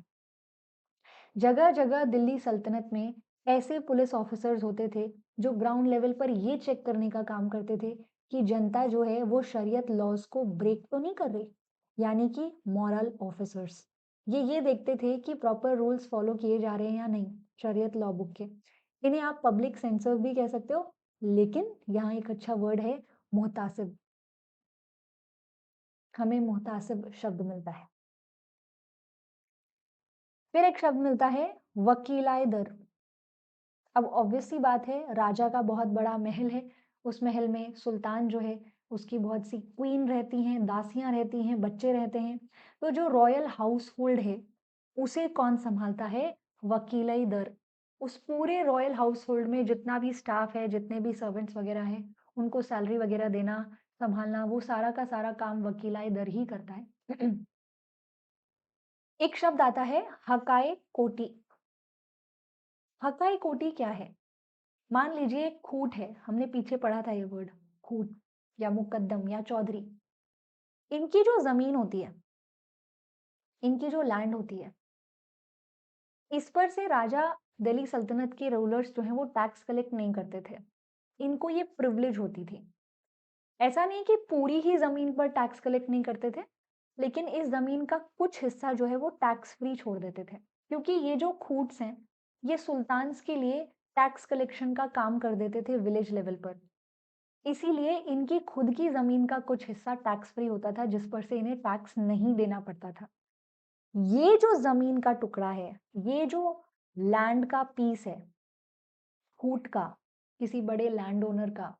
जगह जगह दिल्ली सल्तनत में ऐसे पुलिस ऑफिसर्स होते थे जो ग्राउंड लेवल पर ये चेक करने का काम करते थे कि जनता जो है वो शरीयत लॉज को ब्रेक तो नहीं कर रही, यानी कि मॉरल ऑफिसर्स। ये देखते थे कि प्रॉपर रूल्स फॉलो किए जा रहे हैं या नहीं शरीयत लॉ बुक के। इन्हें आप पब्लिक सेंसर भी कह सकते हो, लेकिन यहाँ एक अच्छा वर्ड है मुहतासिब। हमें मुहतासिब शब्द मिलता है। फिर एक शब्द मिलता है वकीलाए दर। अब ऑब्वियस सी बात है, राजा का बहुत बड़ा महल है, उस महल में सुल्तान जो है उसकी बहुत सी क्वीन रहती हैं, दासियां रहती हैं, बच्चे रहते हैं। तो जो रॉयल हाउस होल्ड है उसे कौन संभालता है? वकील दर। उस पूरे रॉयल हाउस होल्ड में जितना भी स्टाफ है, जितने भी सर्वेंट्स वगैरह हैं, उनको सैलरी वगैरह देना, संभालना, वो सारा का सारा काम वकीलाए दर ही करता है। एक शब्द आता है हकाए कोटी। हकाए कोटी क्या है? मान लीजिए एक खूट है, हमने पीछे पढ़ा था ये वर्ड, खूट या मुकद्दम या चौधरी। इनकी जो जमीन होती है, इनकी जो लैंड होती है, इस पर से राजा दिल्ली सल्तनत के रूलर्स जो हैं वो टैक्स कलेक्ट नहीं करते थे। इनको ये प्रिविलेज होती थी। ऐसा नहीं कि पूरी ही जमीन पर टैक्स कलेक्ट नहीं करते थे, लेकिन इस जमीन का कुछ हिस्सा जो है वो टैक्स फ्री छोड़ देते थे, क्योंकि ये जो खूट्स हैं ये सुल्तान्स के लिए टैक्स कलेक्शन का काम कर देते थे विलेज लेवल पर। इसीलिए इनकी खुद की जमीन का कुछ हिस्सा टैक्स फ्री होता था जिस पर से इन्हें टैक्स नहीं देना पड़ता था। ये जो जमीन का टुकड़ा है, ये जो लैंड का पीस है, खूट का, किसी बड़े लैंड ओनर का,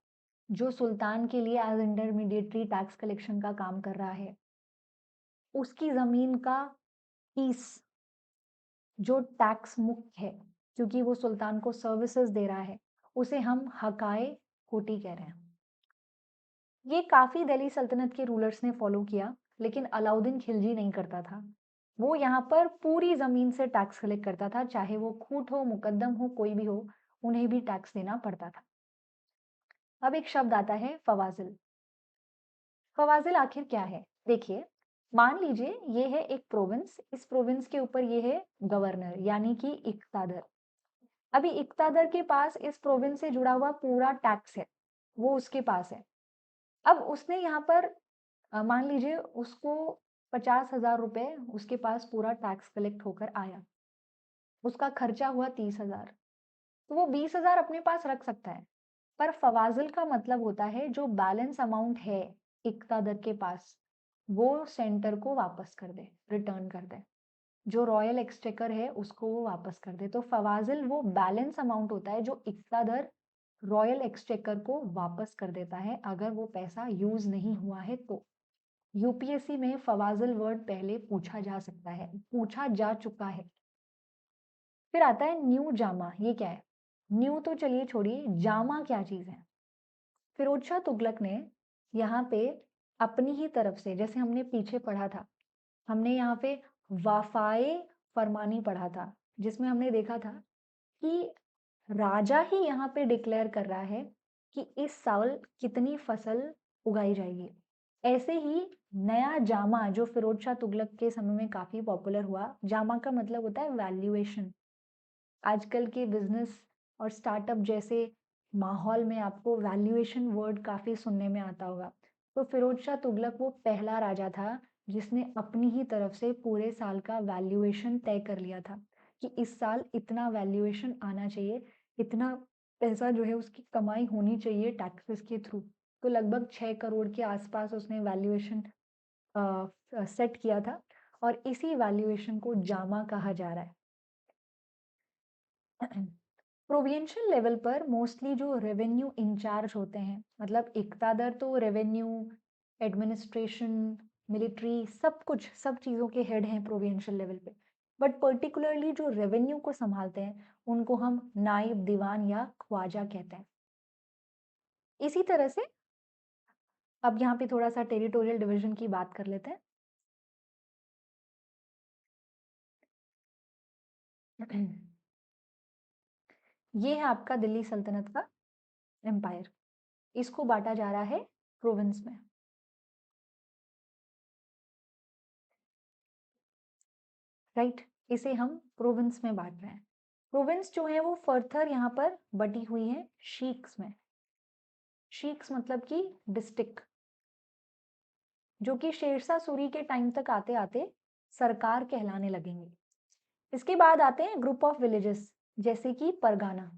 जो सुल्तान के लिए एज इंटरमीडिएटरी टैक्स कलेक्शन का काम कर रहा है, उसकी जमीन का पीस जो टैक्स मुक्त है, क्योंकि वो सुल्तान को सर्विसेज दे रहा है, उसे हम हकाए कोटी कह रहे हैं। ये काफी दिल्ली सल्तनत के रूलर्स ने फॉलो किया, लेकिन अलाउद्दीन खिलजी नहीं करता था। वो यहाँ पर पूरी जमीन से टैक्स कलेक्ट करता था, चाहे वो खूट हो, मुकद्दम हो, कोई भी हो, उन्हें भी टैक्स देना पड़ता था। अब एक शब्द आता है फवाजिल। फवाजिल आखिर क्या है? देखिए, मान लीजिए ये है एक प्रोविंस, इस प्रोविंस के ऊपर ये है गवर्नर यानी कि इक्तादर। अभी इक्तादर के पास इस प्रोविंस से जुड़ा हुआ पूरा टैक्स है, वो उसके पास है। अब उसने यहाँ पर मान लीजिए उसको 50,000 रुपए उसके पास पूरा टैक्स कलेक्ट होकर आया, उसका खर्चा हुआ 30,000, तो वो 20,000 अपने पास रख सकता है। पर फवाजिल का मतलब होता है जो बैलेंस अमाउंट है इक्तादर के पास, वो सेंटर को वापस कर दे, रिटर्न कर दे, जो रॉयल एक्सचेकर है उसको वो वापस कर दे। तो फवाजिल वो बैलेंस अमाउंट होता है जो इक्तादर रॉयल एक्सचेकर को वापस कर देता है अगर वो पैसा यूज नहीं हुआ है तो। यूपीएससी में फवाजिल वर्ड पहले पूछा जा सकता है, पूछा जा चुका है। फिर आता है न्यू जामा। ये क्या है? न्यू तो चलिए छोड़िए, जामा क्या चीज है? फिरोज शाह तुगलक ने यहाँ पे अपनी ही तरफ से, जैसे हमने पीछे पढ़ा था, हमने यहाँ पे वाफाए फरमानी पढ़ा था, जिसमें हमने देखा था कि राजा ही यहाँ पे डिक्लेयर कर रहा है कि इस साल कितनी फसल उगाई जाएगी। ऐसे ही नया जामा जो फिरोज शाह तुगलक के समय में काफी पॉपुलर हुआ, जामा का मतलब होता है वैल्यूएशन। आजकल के बिजनेस और स्टार्टअप जैसे माहौल में आपको वैल्यूएशन वर्ड काफी सुनने में आता होगा। तो फिरोज शाह तुगलक वो पहला राजा था जिसने अपनी ही तरफ से पूरे साल का वैल्यूएशन तय कर लिया था कि इस साल इतना वैल्यूएशन आना चाहिए, इतना पैसा जो है उसकी कमाई होनी चाहिए टैक्सेस के थ्रू। तो लगभग 6 करोड़ के आसपास उसने वैल्यूएशन सेट किया था और इसी वैल्यूएशन को जामा कहा जा रहा है। प्रोविंशियल लेवल पर मोस्टली जो रेवेन्यू इंचार्ज होते हैं, मतलब एकता दर तो रेवेन्यू, एडमिनिस्ट्रेशन, मिलिट्री, सब कुछ, सब चीज़ों के हेड हैं प्रोविंशियल लेवल पे। बट पर्टिकुलरली जो रेवेन्यू को संभालते हैं उनको हम नायब दीवान या ख्वाजा कहते हैं। इसी तरह से अब यहाँ पे थोड़ा सा टेरिटोरियल डिवीजन की बात कर लेते हैं। ये है आपका दिल्ली सल्तनत का एम्पायर। इसको बांटा जा रहा है प्रोविंस में। राइट, इसे हम प्रोविंस में बांट रहे हैं। प्रोविंस जो है वो फर्थर यहाँ पर बटी हुई है शीक्स में। शीक्स मतलब कि डिस्ट्रिक्ट, जो कि शेरशाह सूरी के टाइम तक आते आते सरकार कहलाने लगेंगे। इसके बाद आते हैं ग्रुप ऑफ विलेजेस, जैसे कि परगाना।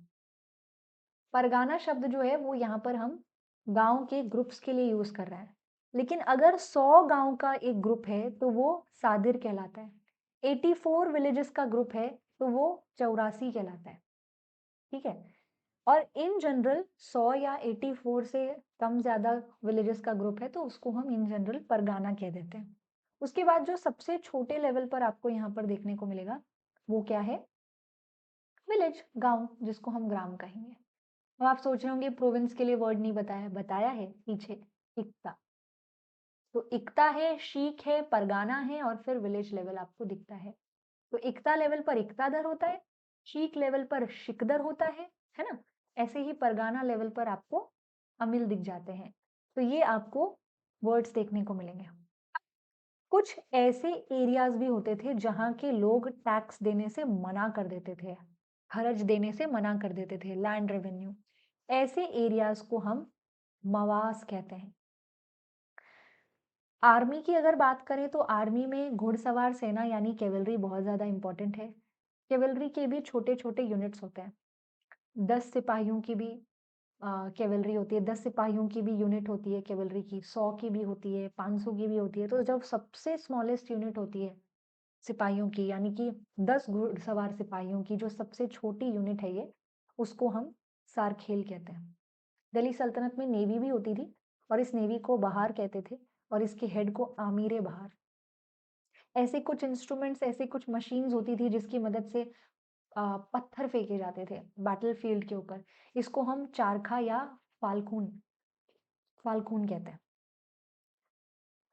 परगाना शब्द जो है वो यहाँ पर हम गांव के ग्रुप्स के लिए यूज कर रहे हैं, लेकिन अगर 100 गांव का एक ग्रुप है तो वो सादिर कहलाता है। 84 विलेजेस का ग्रुप है तो वो चौरासी कहलाता है। ठीक है, और इन जनरल 100 या 84 से कम ज्यादा विलेजेस का ग्रुप है तो उसको हम इन जनरल परगाना कह देते हैं। उसके बाद जो सबसे छोटे लेवल पर आपको यहाँ पर देखने को मिलेगा वो क्या है? विलेज, गांव, जिसको हम ग्राम कहेंगे। अब आप सोच रहे होंगे प्रोविंस के लिए वर्ड नहीं बताया, बताया है पीछे, इक्ता। तो इक्ता है, शीख है, परगाना है और फिर विलेज लेवल आपको दिखता है। तो इक्ता लेवल पर इक्ता दर होता है, शीख लेवल पर शिकदर होता है ना? ऐसे ही परगाना लेवल पर आपको अमिल दिख जाते हैं। तो ये आपको वर्ड्स देखने को मिलेंगे। कुछ ऐसे एरियाज भी होते थे जहां के लोग टैक्स देने से मना कर देते थे, खर्च देने से मना कर देते थे, लैंड रेवेन्यू। ऐसे एरियाज को हम मवास कहते हैं। आर्मी की अगर बात करें तो आर्मी में घुड़सवार सेना यानी कैवलरी बहुत ज्यादा इंपॉर्टेंट है। कैवलरी के भी छोटे छोटे यूनिट्स होते हैं। 10 सिपाहियों की भी कैवलरी होती है, 10 सिपाहियों की भी यूनिट होती है कैवलरी की, 100 की भी होती है, 500 की भी होती है। तो जब सबसे स्मॉलेस्ट यूनिट होती है सिपाहियों की, यानी कि 10 घुड़सवार सिपाहियों की जो सबसे छोटी यूनिट है ये, उसको हम सारखेल कहते हैं। दिल्ली सल्तनत में नेवी भी होती थी और इस नेवी को बहार कहते थे और इसके हेड को आमीर बहार। ऐसे कुछ इंस्ट्रूमेंट्स, ऐसे कुछ मशीन्स होती थी जिसकी मदद से पत्थर फेंके जाते थे बैटल फील्ड के ऊपर। इसको हम चारखा या फाल्कून फाल्कून कहते हैं।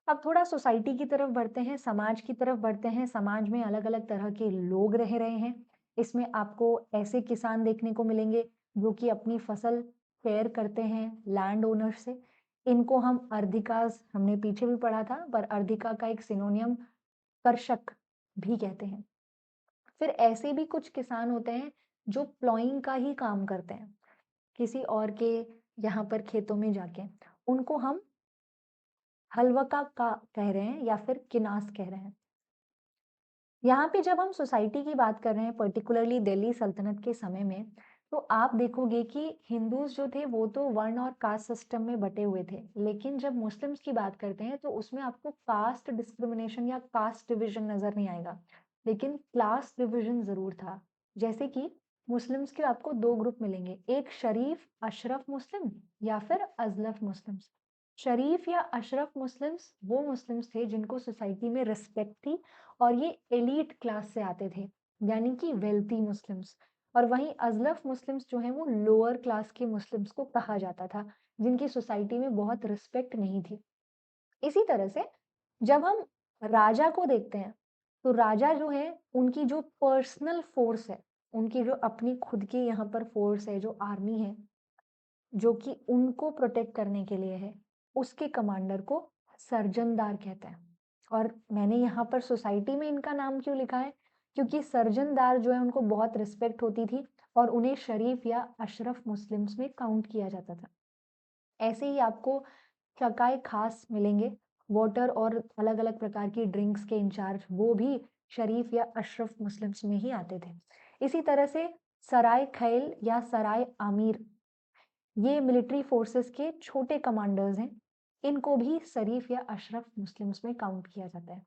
अब थोड़ा सोसाइटी की तरफ बढ़ते हैं, समाज की तरफ बढ़ते हैं। समाज में अलग अलग तरह के लोग रह रहे हैं। इसमें आपको ऐसे किसान देखने को मिलेंगे जो कि अपनी फसल शेयर करते हैं लैंड ओनर से। इनको हम अर्धिकास, हमने पीछे भी पढ़ा था, पर अर्धिका का एक सिनोनियम कर्षक भी कहते हैं। फिर ऐसे भी कुछ किसान होते हैं जो प्लॉइंग का ही काम करते हैं किसी और के यहाँ पर खेतों में जाके, उनको हम हलवका का कह रहे हैं या फिर किनास कह रहे हैं। यहाँ पे जब हम सोसाइटी की बात कर रहे हैं पर्टिकुलरली दिल्ली सल्तनत के समय में, तो आप देखोगे कि हिंदूज जो थे वो तो वर्ण और कास्ट सिस्टम में बटे हुए थे, लेकिन जब मुस्लिम्स की बात करते हैं तो उसमें आपको कास्ट डिस्क्रिमिनेशन या कास्ट डिविजन नजर नहीं आएगा, लेकिन क्लास डिविजन जरूर था। जैसे कि मुस्लिम्स के आपको दो ग्रुप मिलेंगे, एक शरीफ अशरफ मुस्लिम या फिर अजलफ मुस्लिम्स। शरीफ या अशरफ मुस्लिम्स वो मुस्लिम्स थे जिनको सोसाइटी में रिस्पेक्ट थी और ये एलीट क्लास से आते थे, यानी कि वेल्थी मुस्लिम्स। और वहीं अजलफ मुस्लिम्स जो हैं वो लोअर क्लास के मुस्लिम्स को कहा जाता था, जिनकी सोसाइटी में बहुत रिस्पेक्ट नहीं थी। इसी तरह से जब हम राजा को देखते हैं तो राजा जो है उनकी जो पर्सनल फोर्स है, उनकी जो अपनी खुद की यहाँ पर फोर्स है, जो आर्मी है, जो कि उनको प्रोटेक्ट करने के लिए है, उसके कमांडर को सर्जनदार कहते हैं। और मैंने यहाँ पर सोसाइटी में इनका नाम क्यों लिखा है, क्योंकि सर्जनदार जो है उनको बहुत रिस्पेक्ट होती थी और उन्हें शरीफ या अशरफ मुस्लिम्स में काउंट किया जाता था। ऐसे ही आपको चकाए खास मिलेंगे वाटर और अलग-अलग प्रकार की ड्रिंक्स के इंचार्ज, वो भी शरीफ या अशरफ मुस्लिम्स में ही आते थे। इसी तरह से सराय खैल या सराय आमिर, ये मिलिट्री फोर्सेस के छोटे कमांडर्स हैं। इनको भी शरीफ या अशरफ मुस्लिम्स में काउंट किया जाता है।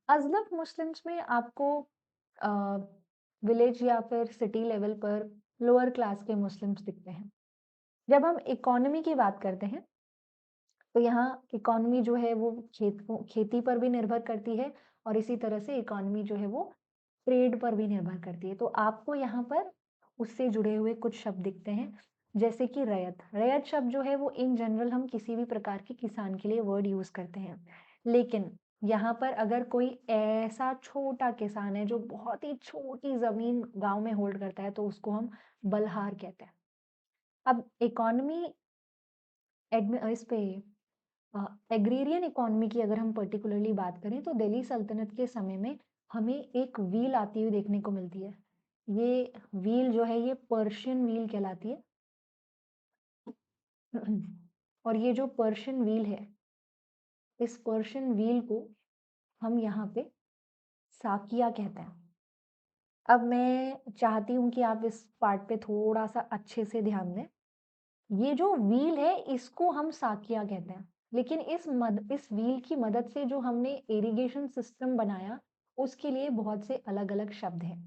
अज़लफ़ मुस्लिम्स में आपको विलेज या फिर सिटी लेवल पर लोअर क्लास के मुस्लिम्स दिखते हैं। जब हम इकोनॉमी की बात करते हैं, तो यहाँ इकोनॉमी जो है वो खेती पर भी निर्भर करती है और इसी तरह से इकोनॉमी जो है वो ट्रेड पर भी निर्भर करती है। तो आपको यहाँ पर उससे जुड़े हुए कुछ शब्द दिखते हैं, जैसे कि रैयत। रैयत शब्द जो है वो इन जनरल हम किसी भी प्रकार के किसान के लिए वर्ड यूज़ करते हैं। लेकिन यहाँ पर अगर कोई ऐसा छोटा किसान है जो बहुत ही छोटी ज़मीन गाँव में होल्ड करता है, तो उसको हम बलहार कहते हैं। अब इकोनॉमी इस पे एग्रेरियन इकोनॉमी की अगर हम पर्टिकुलरली बात करें, तो दिल्ली सल्तनत के समय में हमें एक व्हील आती हुई देखने को मिलती है। ये व्हील जो है ये पर्शियन व्हील कहलाती है। और ये जो पर्शियन व्हील है, इस पर्शियन व्हील को हम यहाँ पे साकिया कहते हैं। अब मैं चाहती हूँ कि आप इस पार्ट पे थोड़ा-सा अच्छे से ध्यान दें। ये जो व्हील है इसको हम साकिया कहते हैं, लेकिन इस व्हील की मदद से जो हमने इरिगेशन सिस्टम बनाया, उसके लिए बहुत से अलग-अलग शब्द हैं।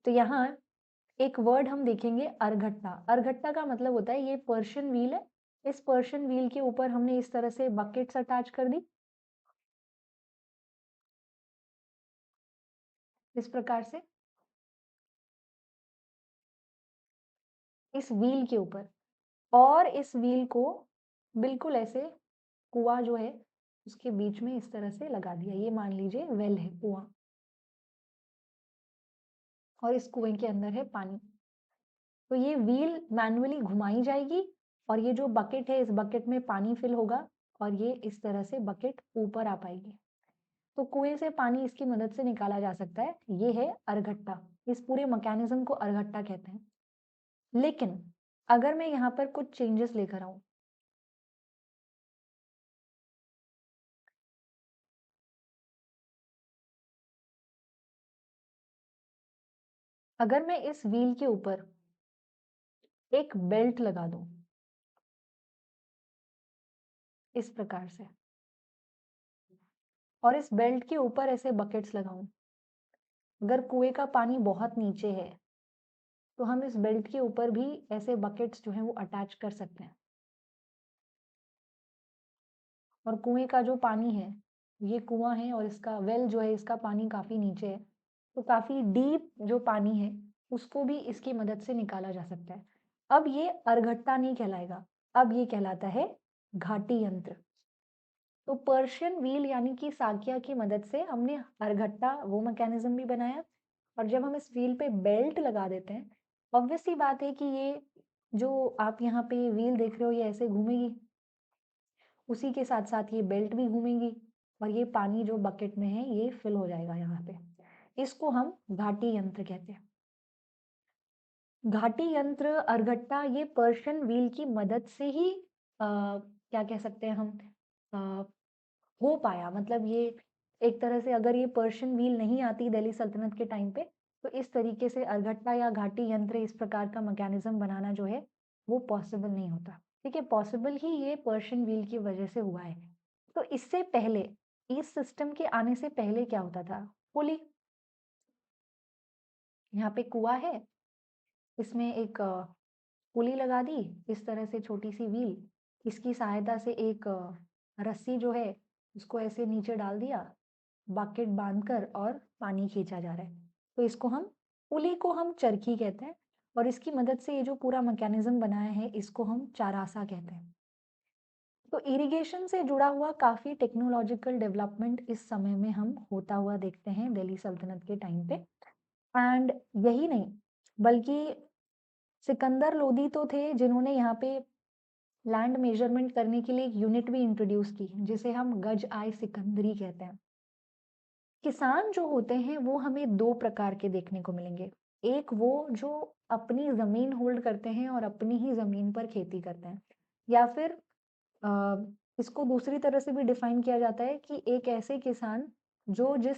तो यहाँ एक वर्ड हम देखेंगे, अरगट्टा। अरगट्टा का मतलब होता है ये पर्शियन व्हील है। इस पर्शियन व्हील के ऊपर हमने इस तरह से बकेट्स अटैच कर दी, इस प्रकार से, इस व्हील के ऊपर। और इस व्हील को बिल्कुल ऐसे कुआँ जो है उसके बीच में इस तरह से लगा दिया। ये मान लीजिए वेल है, कुआँ, और इस कुएँ के अंदर है पानी। तो ये व्हील मैन्युअली घुमाई जाएगी और ये जो बकेट है, इस बकेट में पानी फिल होगा और ये इस तरह से बकेट ऊपर आ पाएगी। तो कुएँ से पानी इसकी मदद से निकाला जा सकता है। ये है अरगट्टा। इस पूरे मैकेनिज़्म को अरगट्टा कहते हैं। लेकिन अगर मैं यहाँ पर कुछ चेंजेस लेकर आऊँ, अगर मैं इस व्हील के ऊपर एक बेल्ट लगा दूँ, इस प्रकार से, और इस बेल्ट के ऊपर ऐसे बकेट्स लगाऊँ, अगर कुएँ का पानी बहुत नीचे है, तो हम इस बेल्ट के ऊपर भी ऐसे बकेट्स जो हैं वो अटैच कर सकते हैं। और कुएँ का जो पानी है, ये कुआँ है और इसका वेल जो है इसका पानी काफ़ी नीचे है, तो काफ़ी डीप जो पानी है, उसको भी इसकी मदद से निकाला जा सकता है। अब ये अरगट्टा नहीं कहलाएगा, अब ये कहलाता है घाटी यंत्र। तो पर्शियन व्हील यानी कि साकिया की मदद से हमने अरगट्टा वो मैकेनिज़्म भी बनाया, और जब हम इस व्हील पे बेल्ट लगा देते हैं, ऑब्वियस सी बात है कि ये जो आप यहाँ पे व्हील देख रहे हो ये ऐसे घूमेगी, उसी के साथ-साथ ये बेल्ट भी घूमेगी और ये पानी जो बकेट में है ये फिल हो जाएगा यहाँ पे। इसको हम घाटी यंत्र कहते हैं। घाटी यंत्र, अरगट्टा, ये पर्शियन व्हील की मदद से ही क्या कह सकते हैं हम, अ, हो पाया। मतलब ये एक तरह से अगर ये पर्शियन व्हील नहीं आती दिल्ली सल्तनत के टाइम पे, तो इस तरीके से अरगट्टा या घाटी यंत्र इस प्रकार का मैकेनिज़्म बनाना जो है, वो पॉसिबल नहीं होता। ठीक है, पॉसिबल ही ये पर्शियन व्हील की वजह से हुआ है। तो इससे पहले, इस सिस्टम के आने से पहले क्या होता था? पुली, यहाँ पे कुआँ है, इसमें एक पुली लगा दी, इस तरह से छोटी-सी व्हील, इसकी सहायता से एक रस्सी जो है, उसको ऐसे नीचे डाल दिया, बकेट बाँधकर, और पानी खींचा जा रहा है। तो इसको हम, पुली को हम चरखी कहते हैं, और इसकी मदद से ये जो पूरा मैकेनिज़्म बनाया है, इसको हम चारासा कहते हैं। तो इरिगेशन से जुड़ा हुआ काफ़ी टेक्नोलॉजिकल डेवलपमेंट इस समय में हम होता हुआ देखते हैं दिल्ली सल्तनत के टाइम पे। एंड यही नहीं, बल्कि सिकंदर लोदी तो थे जिन्होंने यहाँ पे लैंड मेजरमेंट करने के लिए एक यूनिट भी इंट्रोड्यूस की, जिसे हम गज आए सिकंदरी कहते हैं। किसान जो होते हैं वो हमें 2 प्रकार के देखने को मिलेंगे। एक वो जो अपनी ज़मीन होल्ड करते हैं और अपनी ही ज़मीन पर खेती करते हैं, या फिर इसको दूसरी तरह से भी डिफाइन किया जाता है कि एक ऐसे किसान जो जिस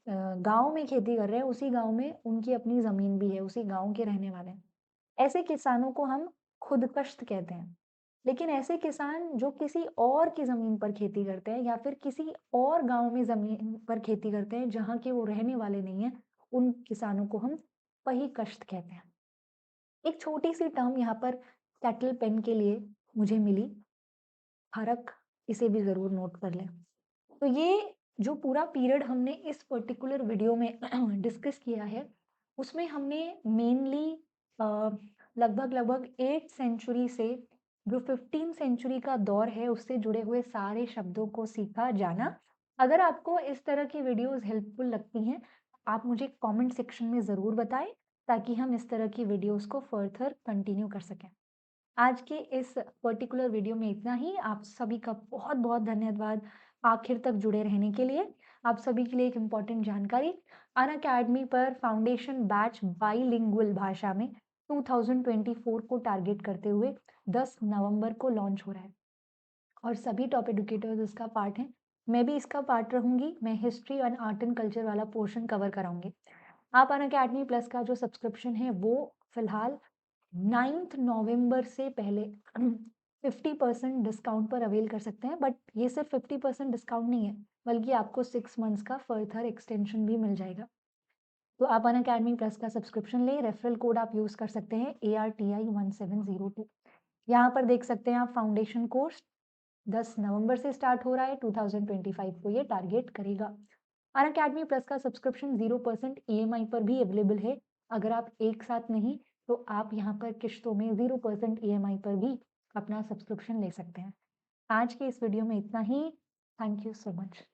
गाँव में खेती कर रहे हैं, उसी गाँव में उनकी अपनी ज़मीन भी है, उसी गाँव के रहने वाले हैं। ऐसे किसानों को हम खुदकश्त कहते हैं। लेकिन ऐसे किसान जो किसी और की ज़मीन पर खेती करते हैं या फिर किसी और गाँव में ज़मीन पर खेती करते हैं, जहाँ के वो रहने वाले नहीं हैं, उन किसानों को हम पहिकश्त कहते हैं। एक छोटी-सी टर्म यहाँ पर कैटल पेन के लिए मुझे मिली, फरक, इसे भी ज़रूर नोट कर लें। तो ये जो पूरा पीरियड हमने इस पर्टिकुलर वीडियो में डिस्कस किया है, उसमें हमने मेनली लगभग-लगभग 8th सेंचुरी से जो 15th सेंचुरी का दौर है, उससे जुड़े हुए सारे शब्दों को सीखा, जाना। अगर आपको इस तरह की वीडियोज़ हेल्पफुल लगती हैं, आप मुझे कमेंट सेक्शन में ज़रूर बताएँ, ताकि हम इस तरह की वीडियोज़ को फर्दर कंटिन्यू कर सकें। आज के इस पर्टिकुलर वीडियो में इतना ही। आप सभी का बहुत-बहुत धन्यवाद आखिर तक जुड़े रहने के लिए। आप सभी के लिए एक इम्पोर्टेंट जानकारी, अनअकैडमी पर फाउंडेशन बैच बाइलिंगुअल भाषा में 2024 को टारगेट करते हुए 10 नवंबर को लॉन्च हो रहा है और सभी टॉप एडुकेटर्स इसका पार्ट हैं। मैं भी इसका पार्ट रहूँगी। मैं history and art and culture वाला पोर्शन कवर कराऊँगी। आप अनअकैडमी प्लस का जो सब्सक्रिप्शन है, वो फिलहाल 9th नवंबर से पहले 50% डिस्काउंट पर अवेल कर सकते हैं, बट ये सिर्फ 50% डिस्काउंट नहीं है, बल्कि आपको 6 मंथ्स का फर्दर एक्सटेंशन भी मिल जाएगा। तो आप अनअकैडमी प्लस का सब्सक्रिप्शन लें, रेफरल कोड आप यूज़ कर सकते हैं ARTI1702। यहाँ पर देख सकते हैं आप फाउंडेशन कोर्स 10 नवंबर से स्टार्ट हो रहा है, 2025 को ये टारगेट करेगा। अनअकैडमी प्लस का सब्सक्रिप्शन 0% ईएमआई पर भी अवेलेबल है। अगर आप एक साथ नहीं, तो आप यहाँ पर किश्तों में 0% ईएमआई पर भी अपना सब्सक्रिप्शन ले सकते हैं। आज के इस वीडियो में इतना ही। Thank you so much.